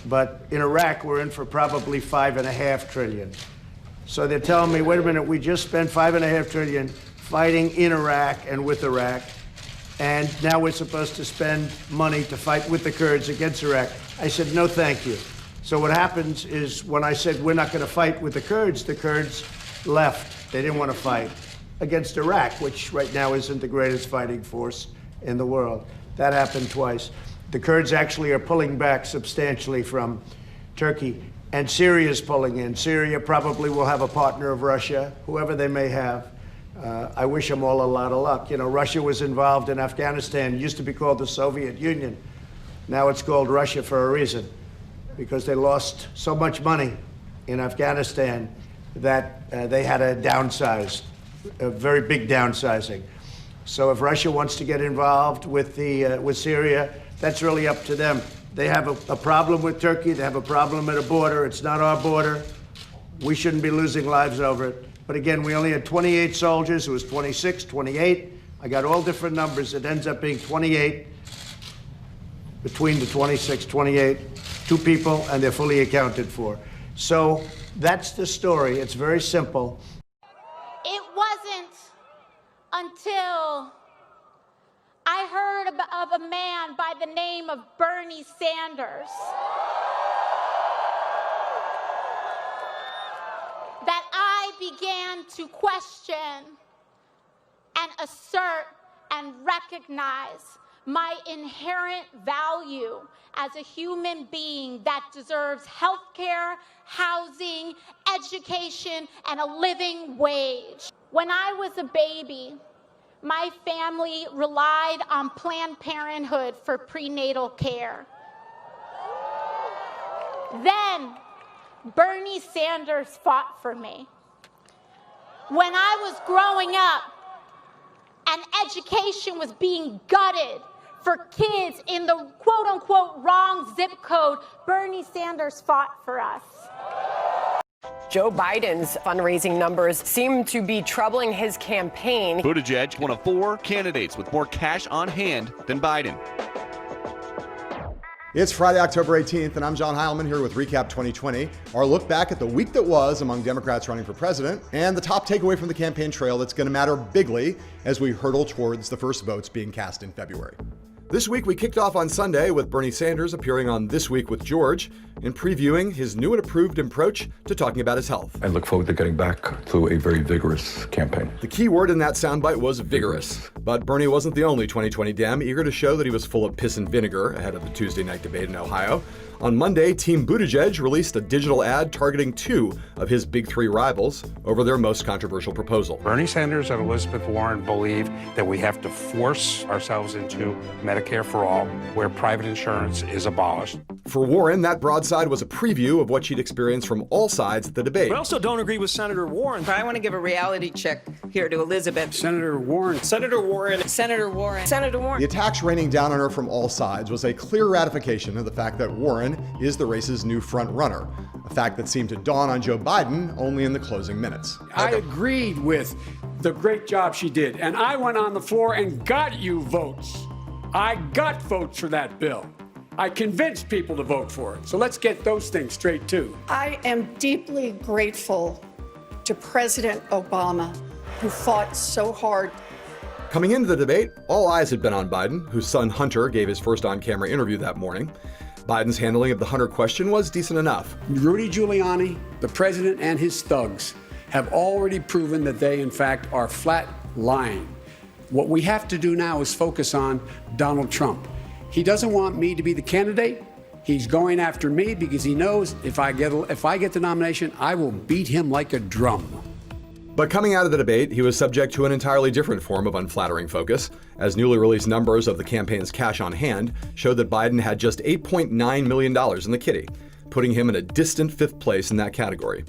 Speaker 6: But in Iraq, we're in for probably $5.5 trillion. So they're telling me, wait a minute, we just spent $5.5 trillion fighting in Iraq and with Iraq, and now we're supposed to spend money to fight with the Kurds against Iraq. I said, no, thank you. So what happens is when I said we're not going to fight with the Kurds left. They didn't want to fight against Iraq, which right now isn't the greatest fighting force in the world. That happened twice. The Kurds actually are pulling back substantially from Turkey, and Syria's pulling in. Syria probably will have a partner of Russia, whoever they may have. I wish them all a lot of luck. You know, Russia was involved in Afghanistan. It used to be called the Soviet Union. Now it's called Russia for a reason, because they lost so much money in Afghanistan that they had to downsize, a very big downsizing. So if Russia wants to get involved with Syria, that's really up to them. They have a problem with Turkey. They have a problem at a border. It's not our border. We shouldn't be losing lives over it. But again, we only had 28 soldiers. It was 26, 28. I got all different numbers. It ends up being 28. Between the 26, 28, 2 people, and they're fully accounted for. So that's the story. It's very simple.
Speaker 15: It wasn't until I heard of a man by the name of Bernie Sanders that I began to question and assert and recognize my inherent value as a human being that deserves health care, housing, education, and a living wage. When I was a baby, my family relied on Planned Parenthood for prenatal care. Then Bernie Sanders fought for me. When I was growing up and education was being gutted for kids in the quote-unquote wrong zip code, Bernie Sanders fought for us.
Speaker 16: Joe Biden's fundraising numbers seem to be troubling his campaign.
Speaker 17: Buttigieg, one of 4 candidates with more cash on hand than Biden.
Speaker 18: It's Friday, October 18th, and I'm John Heilman here with Recap 2020, our look back at the week that was among Democrats running for president, and the top takeaway from the campaign trail that's going to matter bigly as we hurtle towards the first votes being cast in February. This week, we kicked off on Sunday with Bernie Sanders appearing on This Week with George and previewing his new and approved approach to talking about his health.
Speaker 19: I look forward to getting back to a very vigorous campaign.
Speaker 18: The key word in that soundbite was vigorous. But Bernie wasn't the only 2020 Dem eager to show that he was full of piss and vinegar ahead of the Tuesday night debate in Ohio. On Monday, Team Buttigieg released a digital ad targeting 2 of his big 3 rivals over their most controversial proposal.
Speaker 20: Bernie Sanders and Elizabeth Warren believe that we have to force ourselves into Medicare for all, where private insurance is abolished.
Speaker 18: For Warren, that broadside was a preview of what she'd experienced from all sides of the debate.
Speaker 21: We also don't agree with Senator Warren.
Speaker 26: I want to give a reality check here to Elizabeth.
Speaker 20: Senator Warren.
Speaker 21: Senator Warren.
Speaker 26: Senator Warren. Senator Warren.
Speaker 18: The attacks raining down on her from all sides was a clear ratification of the fact that Warren is the race's new front runner, a fact that seemed to dawn on Joe Biden only in the closing minutes.
Speaker 4: I agreed with the great job she did, and I went on the floor and got you votes. I got votes for that bill. I convinced people to vote for it. So let's get those things straight, too.
Speaker 23: I am deeply grateful to President Obama, who fought so hard.
Speaker 18: Coming into the debate, all eyes had been on Biden, whose son Hunter gave his first on-camera interview that morning. Biden's handling of the Hunter question was decent enough.
Speaker 4: Rudy Giuliani, the president, and his thugs have already proven that they, in fact, are flat lying. What we have to do now is focus on Donald Trump. He doesn't want me to be the candidate. He's going after me because he knows if I get the nomination, I will beat him like a drum.
Speaker 18: But coming out of the debate, he was subject to an entirely different form of unflattering focus, as newly released numbers of the campaign's cash on hand showed that Biden had just $8.9 million in the kitty, putting him in a distant 5th place in that category.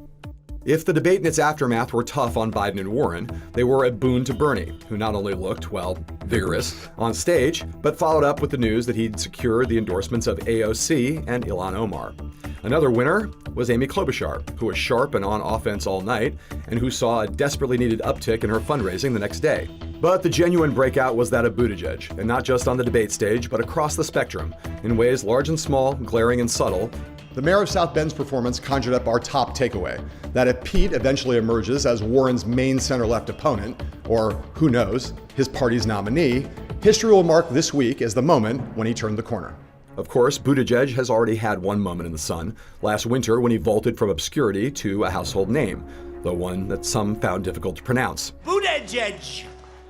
Speaker 18: If the debate and its aftermath were tough on Biden and Warren, they were a boon to Bernie, who not only looked, well, vigorous on stage, but followed up with the news that he'd secured the endorsements of AOC and Ilhan Omar. Another winner was Amy Klobuchar, who was sharp and on offense all night, and who saw a desperately needed uptick in her fundraising the next day. But the genuine breakout was that of Buttigieg, and not just on the debate stage, but across the spectrum, in ways large and small, glaring and subtle. The mayor of South Bend's performance conjured up our top takeaway, that if Pete eventually emerges as Warren's main center-left opponent, or who knows, his party's nominee, history will mark this week as the moment when he turned the corner. Of course, Buttigieg has already had one moment in the sun, last winter when he vaulted from obscurity to a household name, though one that some found difficult to pronounce.
Speaker 1: Buttigieg!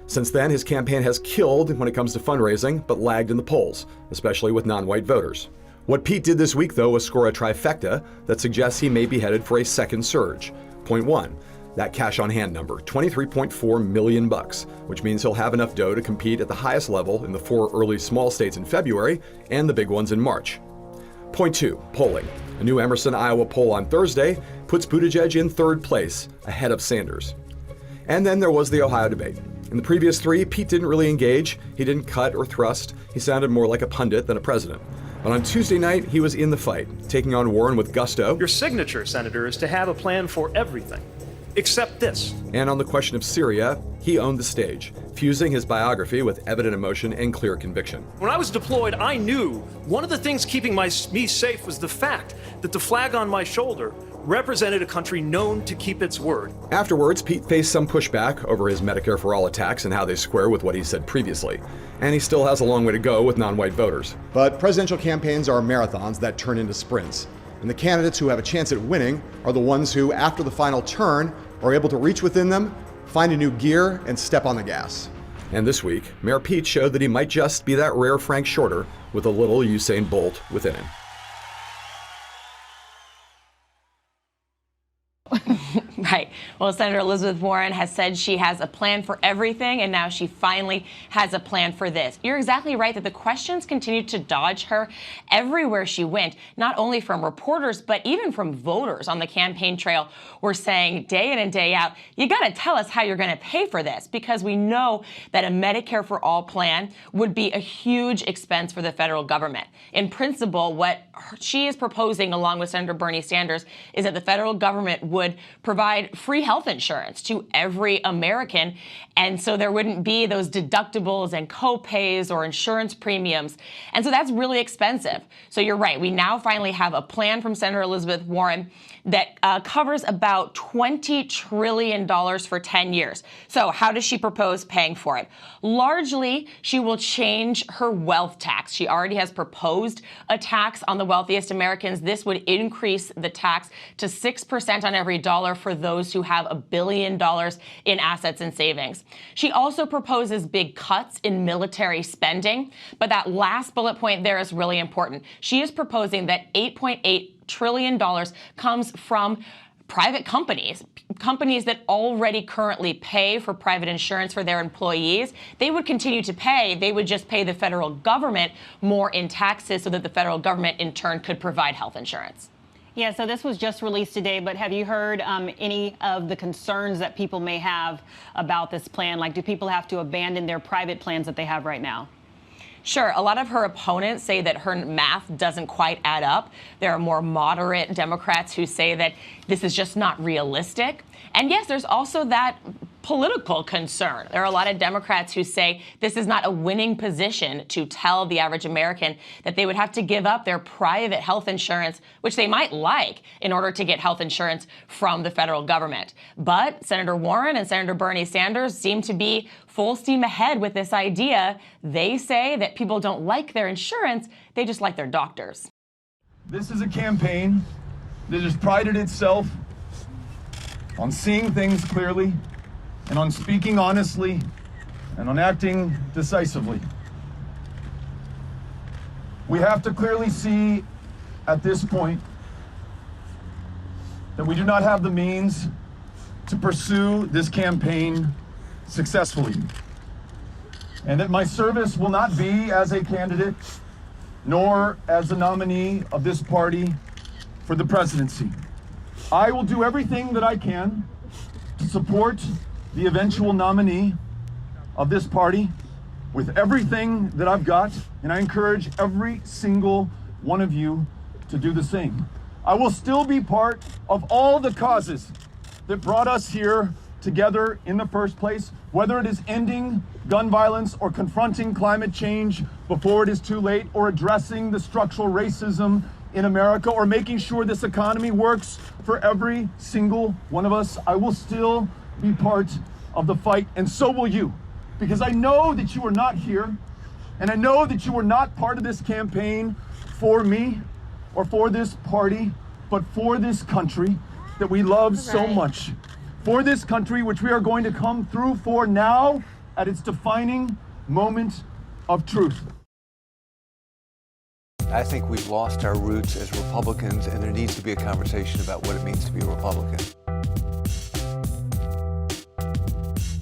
Speaker 18: Since then, his campaign has killed when it comes to fundraising, but lagged in the polls, especially with non-white voters. What Pete did this week, though, was score a trifecta that suggests he may be headed for a second surge. Point one, that cash on hand number, $23.4 million, which means he'll have enough dough to compete at the highest level in the 4 early small states in February and the big ones in March. Point two, polling. A new Emerson, Iowa poll on Thursday puts Buttigieg in 3rd place, ahead of Sanders. And then there was the Ohio debate. In the previous 3, Pete didn't really engage, he didn't cut or thrust, he sounded more like a pundit than a president. But on Tuesday night, he was in the fight, taking on Warren with gusto.
Speaker 21: Your signature, Senator, is to have a plan for everything, except this.
Speaker 18: And on the question of Syria, he owned the stage, fusing his biography with evident emotion and clear conviction.
Speaker 21: When I was deployed, I knew one of the things keeping me safe was the fact that the flag on my shoulder represented a country known to keep its word.
Speaker 18: Afterwards, Pete faced some pushback over his Medicare for All attacks and how they square with what he said previously. And he still has a long way to go with non-white voters. But presidential campaigns are marathons that turn into sprints. And the candidates who have a chance at winning are the ones who, after the final turn, are able to reach within them, find a new gear, and step on the gas. And this week, Mayor Pete showed that he might just be that rare Frank Shorter with a little Usain Bolt within him.
Speaker 8: Right. Well, Senator Elizabeth Warren has said she has a plan for everything, and now she finally has a plan for this. You're exactly right that the questions continued to dodge her everywhere she went, not only from reporters, but even from voters on the campaign trail were saying day in and day out, you got to tell us how you're going to pay for this, because we know that a Medicare for All plan would be a huge expense for the federal government. In principle, what she is proposing, along with Senator Bernie Sanders, is that the federal government would provide free health insurance to every American, and so there wouldn't be those deductibles and co-pays or insurance premiums, and so that's really expensive. So you're right, we now finally have a plan from Senator Elizabeth Warren that covers about $20 trillion for 10 years. So how does she propose paying for it? Largely, she will change her wealth tax. She already has proposed a tax on the wealthiest Americans. This would increase the tax to 6% on every dollar for those who have $1 billion in assets and savings. She also proposes big cuts in military spending, but that last bullet point there is really important. She is proposing that $8.8 trillion comes from private companies that already currently pay for private insurance for their employees. They would continue to pay. They would just pay the federal government more in taxes so that the federal government in turn could provide health insurance.
Speaker 9: Yeah, so this was just released today, but have you heard any of the concerns that people may have about this plan? Like, do people have to abandon their private plans that they have right now?
Speaker 8: Sure. A lot of her opponents say that her math doesn't quite add up. There are more moderate Democrats who say that this is just not realistic. And yes, there's also that political concern. There are a lot of Democrats who say this is not a winning position to tell the average American that they would have to give up their private health insurance, which they might like, in order to get health insurance from the federal government. But Senator Warren and Senator Bernie Sanders seem to be full steam ahead with this idea. They say that people don't like their insurance, they just like their doctors.
Speaker 10: This is a campaign that has prided itself on seeing things clearly and on speaking honestly and on acting decisively. We have to clearly see at this point that we do not have the means to pursue this campaign successfully, and that my service will not be as a candidate nor as a nominee of this party for the presidency. I will do everything that I can to support the eventual nominee of this party with everything that I've got, and I encourage every single one of you to do the same. I will still be part of all the causes that brought us here together in the first place, whether it is ending gun violence or confronting climate change before it is too late, or addressing the structural racism in America, or making sure this economy works for every single one of us, I will still be part of the fight, and so will you. Because I know that you are not here, and I know that you are not part of this campaign for me or for this party, but for this country that we love so much. For this country which we are going to come through for now at its defining moment of truth.
Speaker 1: I think we've lost our roots as Republicans, and there needs to be a conversation about what it means to be a Republican.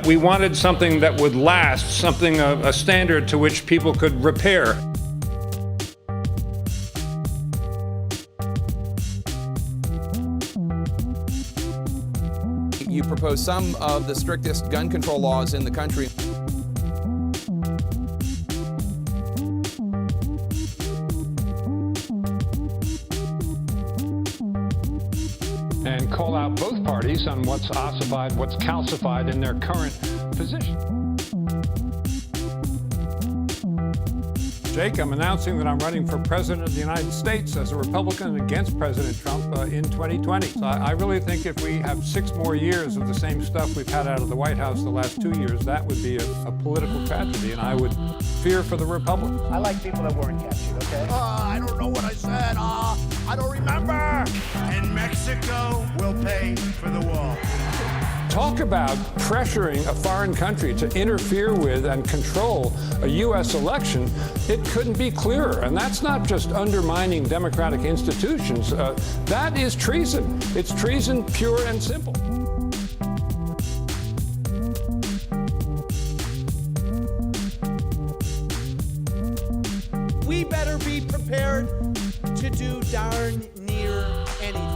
Speaker 20: We wanted something that would last, something, a standard to which people could repair.
Speaker 2: You propose some of the strictest gun control laws in the country.
Speaker 20: And call out both parties on what's ossified, what's calcified in their current position. Jake, I'm announcing that I'm running for President of the United States as a Republican against President Trump in 2020. So I really think if we have 6 more years of the same stuff we've had out of the White House the last 2 years, that would be a political tragedy, and I would fear for the Republic.
Speaker 6: I like people that weren't captured, okay?
Speaker 11: I don't know what I said. I don't remember. And Mexico will pay for the wall.
Speaker 20: Talk about pressuring a foreign country to interfere with and control a U.S. election. It couldn't be clearer. And that's not just undermining democratic institutions. That is treason. It's treason pure and simple.
Speaker 11: We better be prepared to do darn near anything.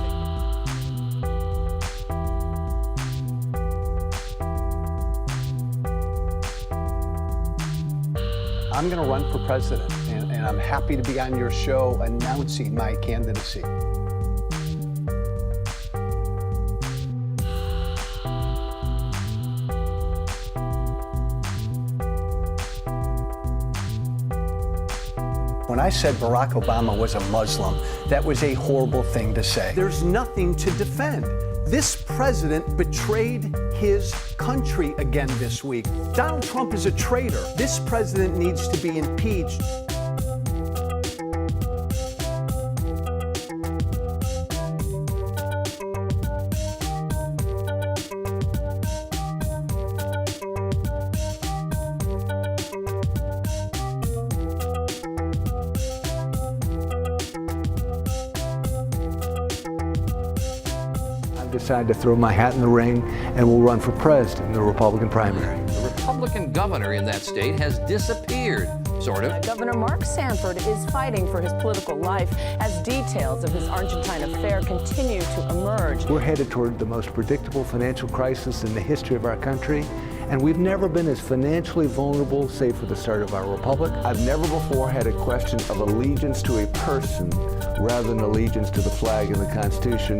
Speaker 1: I'm going to run for president, and I'm happy to be on your show announcing my candidacy. When I said Barack Obama was a Muslim, that was a horrible thing to say. There's nothing to defend. This president betrayed his country again this week. Donald Trump is a traitor. This president needs to be impeached. Decided to throw my hat in the ring and will run for president in the Republican primary.
Speaker 14: The Republican governor in that state has disappeared, sort of.
Speaker 22: Governor Mark Sanford is fighting for his political life as details of his Argentine affair continue to emerge.
Speaker 1: We're headed toward the most predictable financial crisis in the history of our country, and we've never been as financially vulnerable, save for the start of our republic. I've never before had a question of allegiance to a person rather than allegiance to the flag and the Constitution.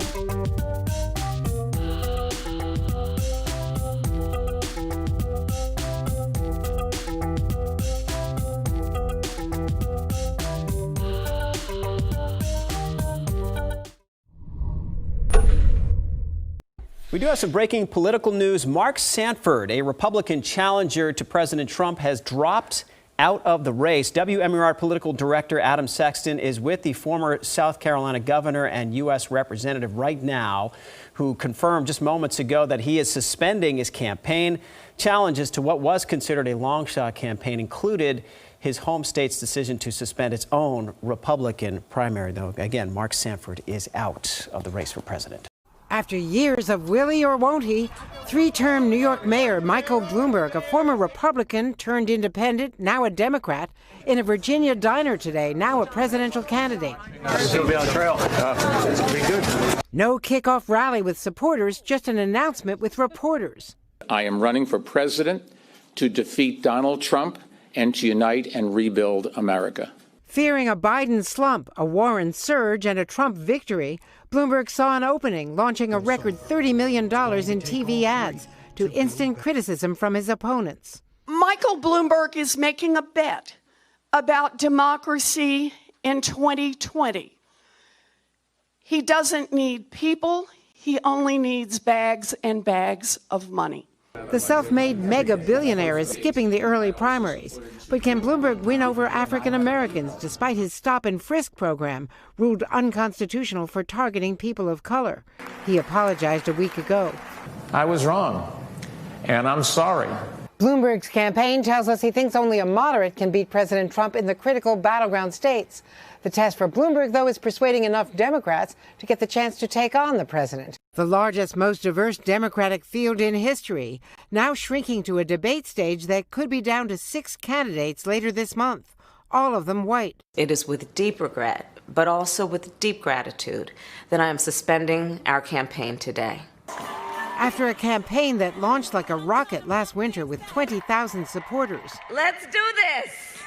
Speaker 25: We do have some breaking political news. Mark Sanford, a Republican challenger to President Trump, has dropped out of the race. WMUR political director Adam Sexton is with the former South Carolina governor and U.S. representative right now, who confirmed just moments ago that he is suspending his campaign. Challenges to what was considered a long shot campaign included his home state's decision to suspend its own Republican primary, though. Again, Mark Sanford is out of the race for president.
Speaker 27: After years of will he or won't he, 3-term New York Mayor Michael Bloomberg, a former Republican turned independent, now a Democrat, in a Virginia diner today, now a presidential candidate.
Speaker 28: He'll be on trail. It's going to be good.
Speaker 27: No kickoff rally with supporters, just an announcement with reporters.
Speaker 29: I am running for president to defeat Donald Trump and to unite and rebuild America.
Speaker 27: Fearing a Biden slump, a Warren surge, and a Trump victory, Bloomberg saw an opening, launching a record $30 million in TV ads. to instant criticism from his opponents.
Speaker 23: Michael Bloomberg is making a bet about democracy in 2020. He doesn't need people, he only needs bags and bags of money.
Speaker 27: The self-made mega billionaire is skipping the early primaries. But can Bloomberg win over African Americans despite his stop and frisk program, ruled unconstitutional for targeting people of color? He apologized a week ago.
Speaker 3: I was wrong, and I'm sorry.
Speaker 27: Bloomberg's campaign tells us he thinks only a moderate can beat President Trump in the critical battleground states. The test for Bloomberg, though, is persuading enough Democrats to get the chance to take on the president. The largest, most diverse Democratic field in history, now shrinking to a debate stage that could be down to 6 candidates later this month, all of them white.
Speaker 5: It is with deep regret, but also with deep gratitude, that I am suspending our campaign today.
Speaker 27: After a campaign that launched like a rocket last winter with 20,000 supporters.
Speaker 5: Let's do this!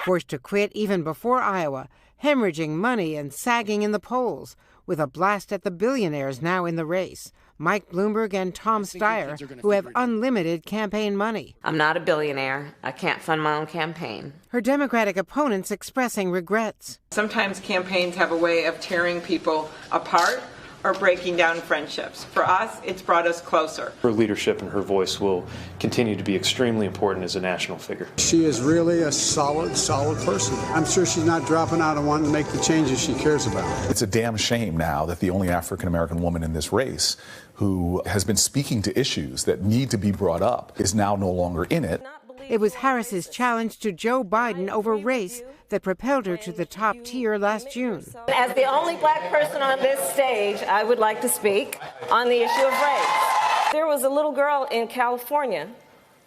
Speaker 27: Forced to quit even before Iowa, hemorrhaging money and sagging in the polls, with a blast at the billionaires now in the race, Mike Bloomberg and Tom Steyer, who have unlimited campaign money.
Speaker 5: I'm not a billionaire. I can't fund my own campaign.
Speaker 27: Her Democratic opponents expressing regrets.
Speaker 26: Sometimes campaigns have a way of tearing people apart or breaking down friendships. For us, it's brought us closer.
Speaker 7: Her leadership and her voice will continue to be extremely important as a national figure.
Speaker 12: She is really a solid person. I'm sure she's not dropping out and wanting to make the changes she cares about.
Speaker 13: It's a damn shame now that the only African-American woman in this race who has been speaking to issues that need to be brought up is now no longer in it.
Speaker 27: It was Harris's challenge to Joe Biden over race that propelled her to the top tier last June.
Speaker 26: As the only black person on this stage, I would like to speak on the issue of race. There was a little girl in California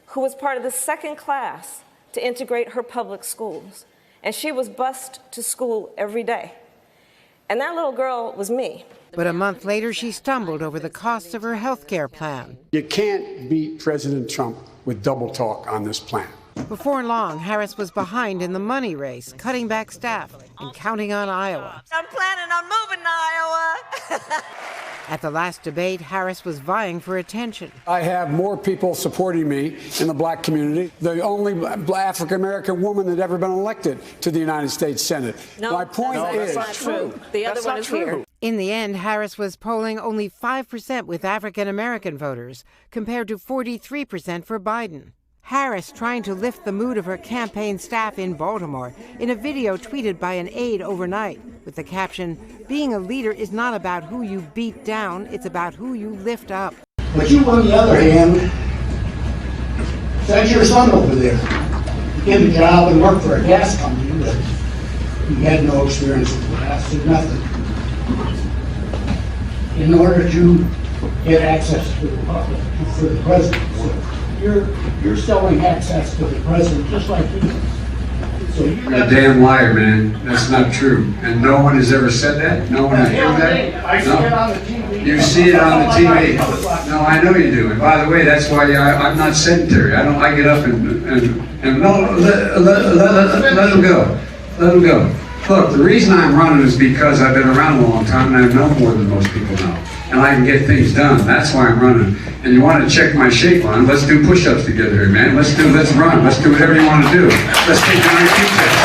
Speaker 26: who was part of the second class to integrate her public schools, and she was bused to school every day. And that little girl was me.
Speaker 27: But a month later, she stumbled over the costs of her health care plan.
Speaker 12: You can't beat President Trump with double talk on this plan.
Speaker 27: Before long, Harris was behind in the money race, cutting back staff and counting on Iowa.
Speaker 26: I'm planning on moving to Iowa.
Speaker 27: At the last debate, Harris was vying for attention.
Speaker 12: I have more people supporting me in the black community. The only African-American woman that ever been elected to the United States Senate.
Speaker 26: No,
Speaker 12: my point is,
Speaker 26: that's not true. The other one is here.
Speaker 27: In the end, Harris was polling only 5% with African-American voters, compared to 43% for Biden. Harris trying to lift the mood of her campaign staff in Baltimore in a video tweeted by an aide overnight with the caption, "Being a leader is not about who you beat down, it's about who you lift up."
Speaker 15: But you, on the other hand, sent your son over there to get a job and work for a gas company that he had no experience with gas or nothing, in order to get access to the public for the president. So you're selling access to the president just like he is. So
Speaker 16: You're a damn liar, man. That's not true. And no one has ever said that? No one has heard that?
Speaker 15: I see it on the TV.
Speaker 16: You see it on the TV. No, I know you do. And by the way, that's why I'm not sedentary. I get up and no, let him go. Let him go. Look, the reason I'm running is because I've been around a long time and I know more than most people know. And I can get things done. That's why I'm running. And you want to check my shape on, let's do push-ups together here, man. Let's run. Let's do whatever you want to do. Let's take an IQ test.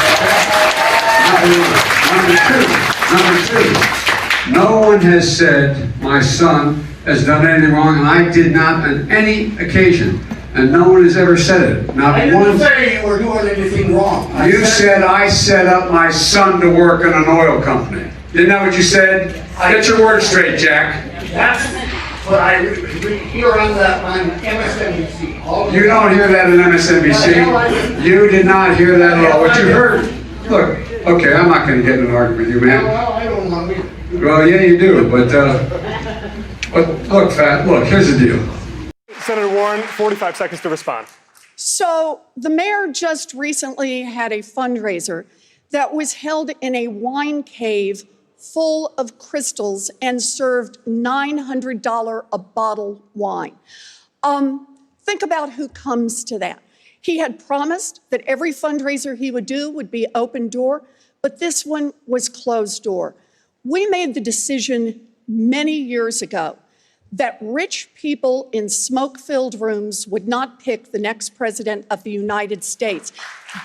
Speaker 16: Number two, no one has said my son has done anything wrong, and I did not on any occasion. And no one has ever said it. Not
Speaker 15: I didn't say you were doing anything wrong.
Speaker 16: You said I set up my son to work in an oil company. Isn't that what you said? Get your words straight, Jack.
Speaker 15: That's what I hear on MSNBC.
Speaker 16: You don't hear that on MSNBC. You did not hear that at all. What you heard, look, okay, I'm not going to get in an argument with you, man.
Speaker 15: Well, I don't want to.
Speaker 16: Well, yeah, you do, but look, here's the deal.
Speaker 17: Senator Warren, 45 seconds to respond.
Speaker 23: So the mayor just recently had a fundraiser that was held in a wine cave full of crystals and served $900 a bottle wine. Think about who comes to that. He had promised that every fundraiser he would do would be open door, but this one was closed door. We made the decision many years ago that rich people in smoke-filled rooms would not pick the next president of the United States.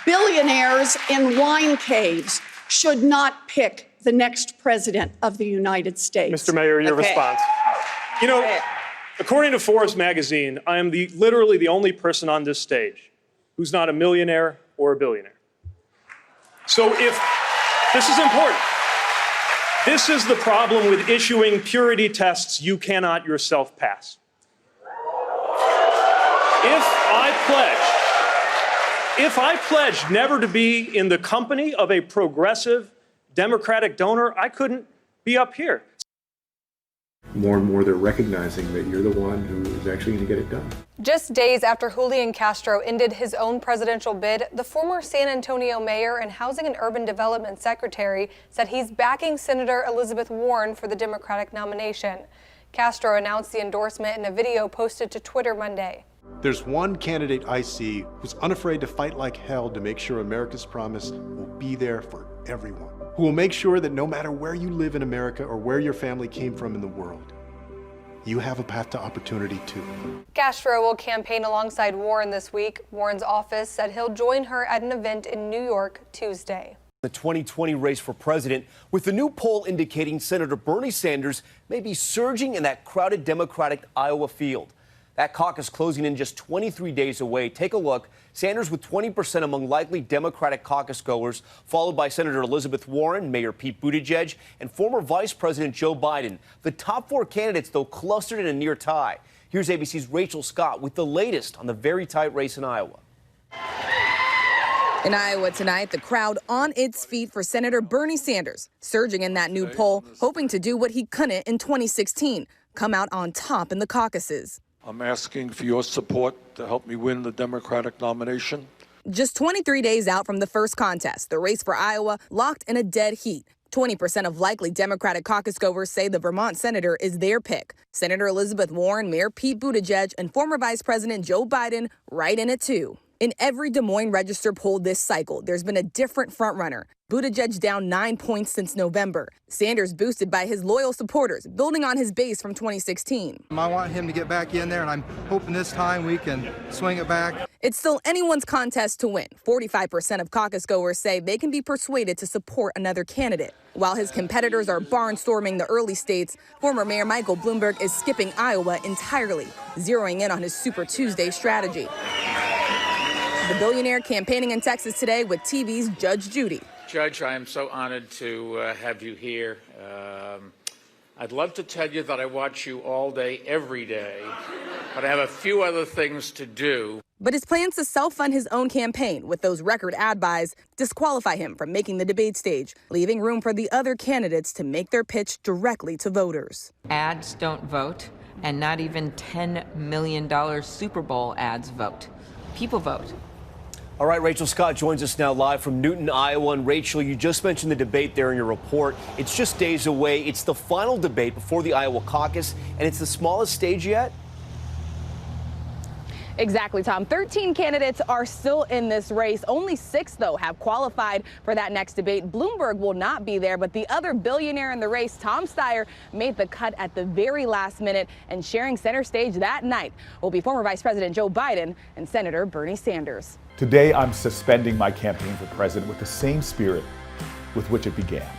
Speaker 23: Billionaires in wine caves should not pick the next president of the United States.
Speaker 17: Mr. Mayor, your response. You know, according to Forbes magazine, I am literally the only person on this stage who's not a millionaire or a billionaire. So if this is important, this is the problem with issuing purity tests you cannot yourself pass. If I pledge never to be in the company of a progressive Democratic donor, I couldn't be up here.
Speaker 2: More and more they're recognizing that you're the one who is actually going to get it done.
Speaker 4: Just days after Julian Castro ended his own presidential bid, the former San Antonio mayor and Housing and Urban Development secretary said he's backing Senator Elizabeth Warren for the Democratic nomination. Castro announced the endorsement in a video posted to Twitter Monday.
Speaker 8: There's one candidate I see who's unafraid to fight like hell to make sure America's promise will be there for everyone, who will make sure that no matter where you live in America or where your family came from in the world, you have a path to opportunity too.
Speaker 4: Castro will campaign alongside Warren this week. Warren's office said he'll join her at an event in New York Tuesday.
Speaker 9: The 2020 race for president, with the new poll indicating Senator Bernie Sanders may be surging in that crowded Democratic Iowa field. That caucus closing in just 23 days away. Take a look. Sanders with 20% among likely Democratic caucus goers, followed by Senator Elizabeth Warren, Mayor Pete Buttigieg, and former Vice President Joe Biden. The top four candidates, though, clustered in a near tie. Here's ABC's Rachel Scott with the latest on the very tight race in Iowa.
Speaker 10: In Iowa tonight, the crowd on its feet for Senator Bernie Sanders, surging in that new poll, hoping to do what he couldn't in 2016, come out on top in the caucuses.
Speaker 18: I'm asking for your support to help me win the Democratic nomination.
Speaker 10: Just 23 days out from the first contest, the race for Iowa locked in a dead heat. 20% of likely Democratic caucus goers say the Vermont senator is their pick. Senator Elizabeth Warren, Mayor Pete Buttigieg, and former Vice President Joe Biden right in it too. In every Des Moines Register poll this cycle, there's been a different frontrunner. Buttigieg down 9 points since November. Sanders boosted by his loyal supporters, building on his base from 2016.
Speaker 19: I want him to get back in there, and I'm hoping this time we can swing it back.
Speaker 10: It's still anyone's contest to win. 45% of caucus goers say they can be persuaded to support another candidate. While his competitors are barnstorming the early states, former Mayor Michael Bloomberg is skipping Iowa entirely, zeroing in on his Super Tuesday strategy. The billionaire campaigning in Texas today with TV's Judge Judy.
Speaker 29: Judge, I am so honored to have you here. I'd love to tell you that I watch you all day, every day, but I have a few other things to do.
Speaker 10: But his plans to self-fund his own campaign with those record ad buys disqualify him from making the debate stage, leaving room for the other candidates to make their pitch directly to voters.
Speaker 21: Ads don't vote, and not even $10 million Super Bowl ads vote. People vote.
Speaker 9: All right, Rachel Scott joins us now live from Newton, Iowa. And Rachel, you just mentioned the debate there in your report. It's just days away. It's the final debate before the Iowa caucus, and it's the smallest stage yet.
Speaker 22: Exactly, Tom. 13 candidates are still in this race. Only 6, though, have qualified for that next debate. Bloomberg will not be there, but the other billionaire in the race, Tom Steyer, made the cut at the very last minute, and sharing center stage that night will be former Vice President Joe Biden and Senator Bernie Sanders.
Speaker 13: Today, I'm suspending my campaign for president with the same spirit with which it began.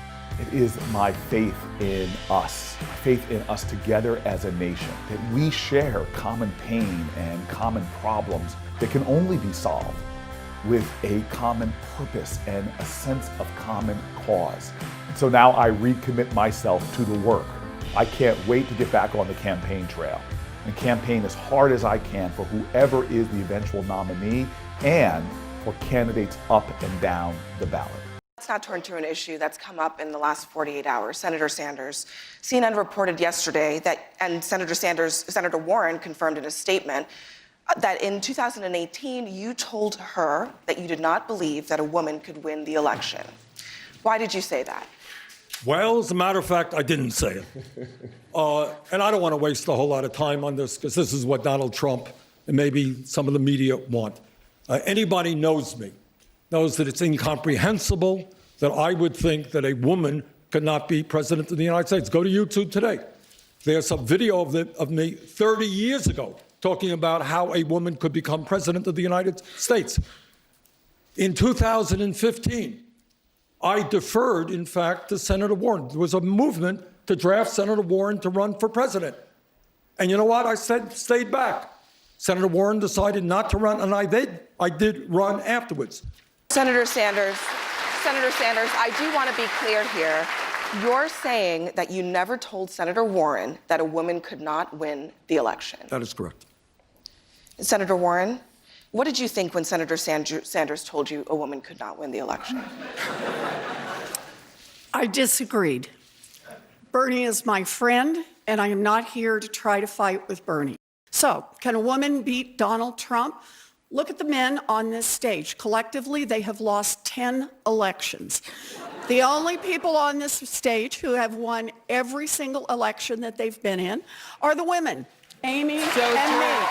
Speaker 13: It is my faith in us together as a nation, that we share common pain and common problems that can only be solved with a common purpose and a sense of common cause. So now I recommit myself to the work. I can't wait to get back on the campaign trail and campaign as hard as I can for whoever is the eventual nominee and for candidates up and down the ballot.
Speaker 24: Let's now turn to an issue that's come up in the last 48 hours. Senator Sanders. CNN reported yesterday that, and Senator Warren confirmed in a statement that in 2018, you told her that you did not believe that a woman could win the election. Why did you say that?
Speaker 30: Well, as a matter of fact, I didn't say it. And I don't want to waste a whole lot of time on this because this is what Donald Trump and maybe some of the media want. Anybody knows me knows that it's incomprehensible that I would think that a woman could not be president of the United States. Go to YouTube today. There's a video of me 30 years ago talking about how a woman could become president of the United States. In 2015, I deferred, in fact, to Senator Warren. There was a movement to draft Senator Warren to run for president. And you know what? I stayed back. Senator Warren decided not to run, and I did run afterwards.
Speaker 24: Senator Sanders, I do want to be clear here. You're saying that you never told Senator Warren that a woman could not win the election.
Speaker 30: That is correct.
Speaker 24: Senator Warren, what did you think when Senator Sanders told you a woman could not win the election?
Speaker 23: I disagreed. Bernie is my friend, and I am not here to try to fight with Bernie. So, can a woman beat Donald Trump? Look at the men on this stage. Collectively, they have lost 10 elections. The only people on this stage who have won every single election that they've been in are the women, Amy and me.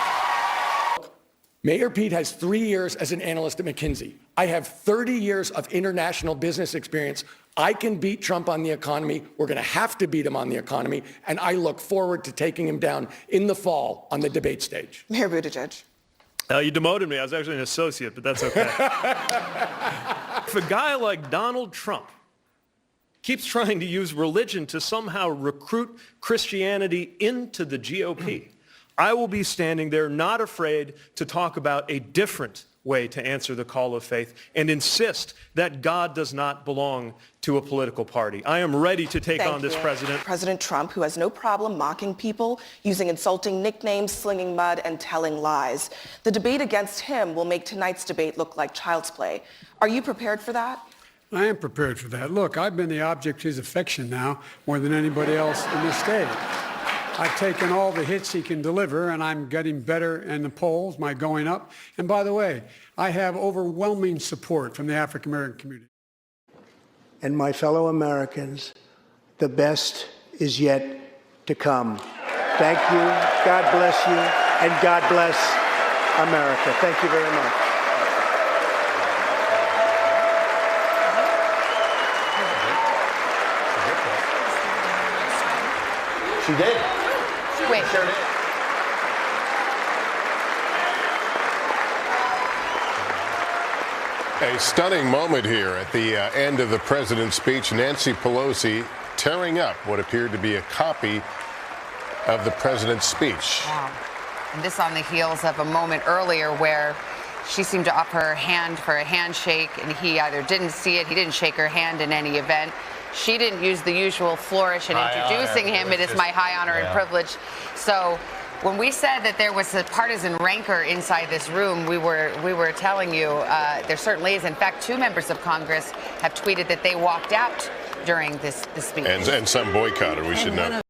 Speaker 1: Mayor Pete has 3 years as an analyst at McKinsey. I have 30 years of international business experience. I can beat Trump on the economy. We're going to have to beat him on the economy. And I look forward to taking him down in the fall on the debate stage.
Speaker 24: Mayor Buttigieg.
Speaker 17: You demoted me. I was actually an associate, but that's okay. If a guy like Donald Trump keeps trying to use religion to somehow recruit Christianity into the GOP, I will be standing there not afraid to talk about a different way to answer the call of faith and insist that God does not belong to a political party. I am ready to take on this president.
Speaker 24: President Trump, who has no problem mocking people, using insulting nicknames, slinging mud, and telling lies. The debate against him will make tonight's debate look like child's play. Are you prepared for that?
Speaker 12: I am prepared for that. Look, I've been the object of his affection now more than anybody else in this state. I've taken all the hits he can deliver, and I'm getting better in the polls, my going up. And by the way, I have overwhelming support from the African-American community.
Speaker 3: And my fellow Americans, the best is yet to come. Thank you, God bless you, and God bless America. Thank you very much.
Speaker 9: She did.
Speaker 24: Wait.
Speaker 9: Sure did.
Speaker 5: A stunning moment here at the end of the president's speech. Nancy Pelosi tearing up what appeared to be a copy of the president's speech.
Speaker 6: Wow. And this on the heels of a moment earlier where she seemed to offer her hand for a handshake, and he either didn't see it, he didn't shake her hand in any event. She didn't use the usual flourish in introducing him. It is my high honor and privilege. So when we said that there was a partisan rancor inside this room, we were telling you there certainly is. In fact, 2 members of Congress have tweeted that they walked out during this speech.
Speaker 5: And some boycotted, we should know.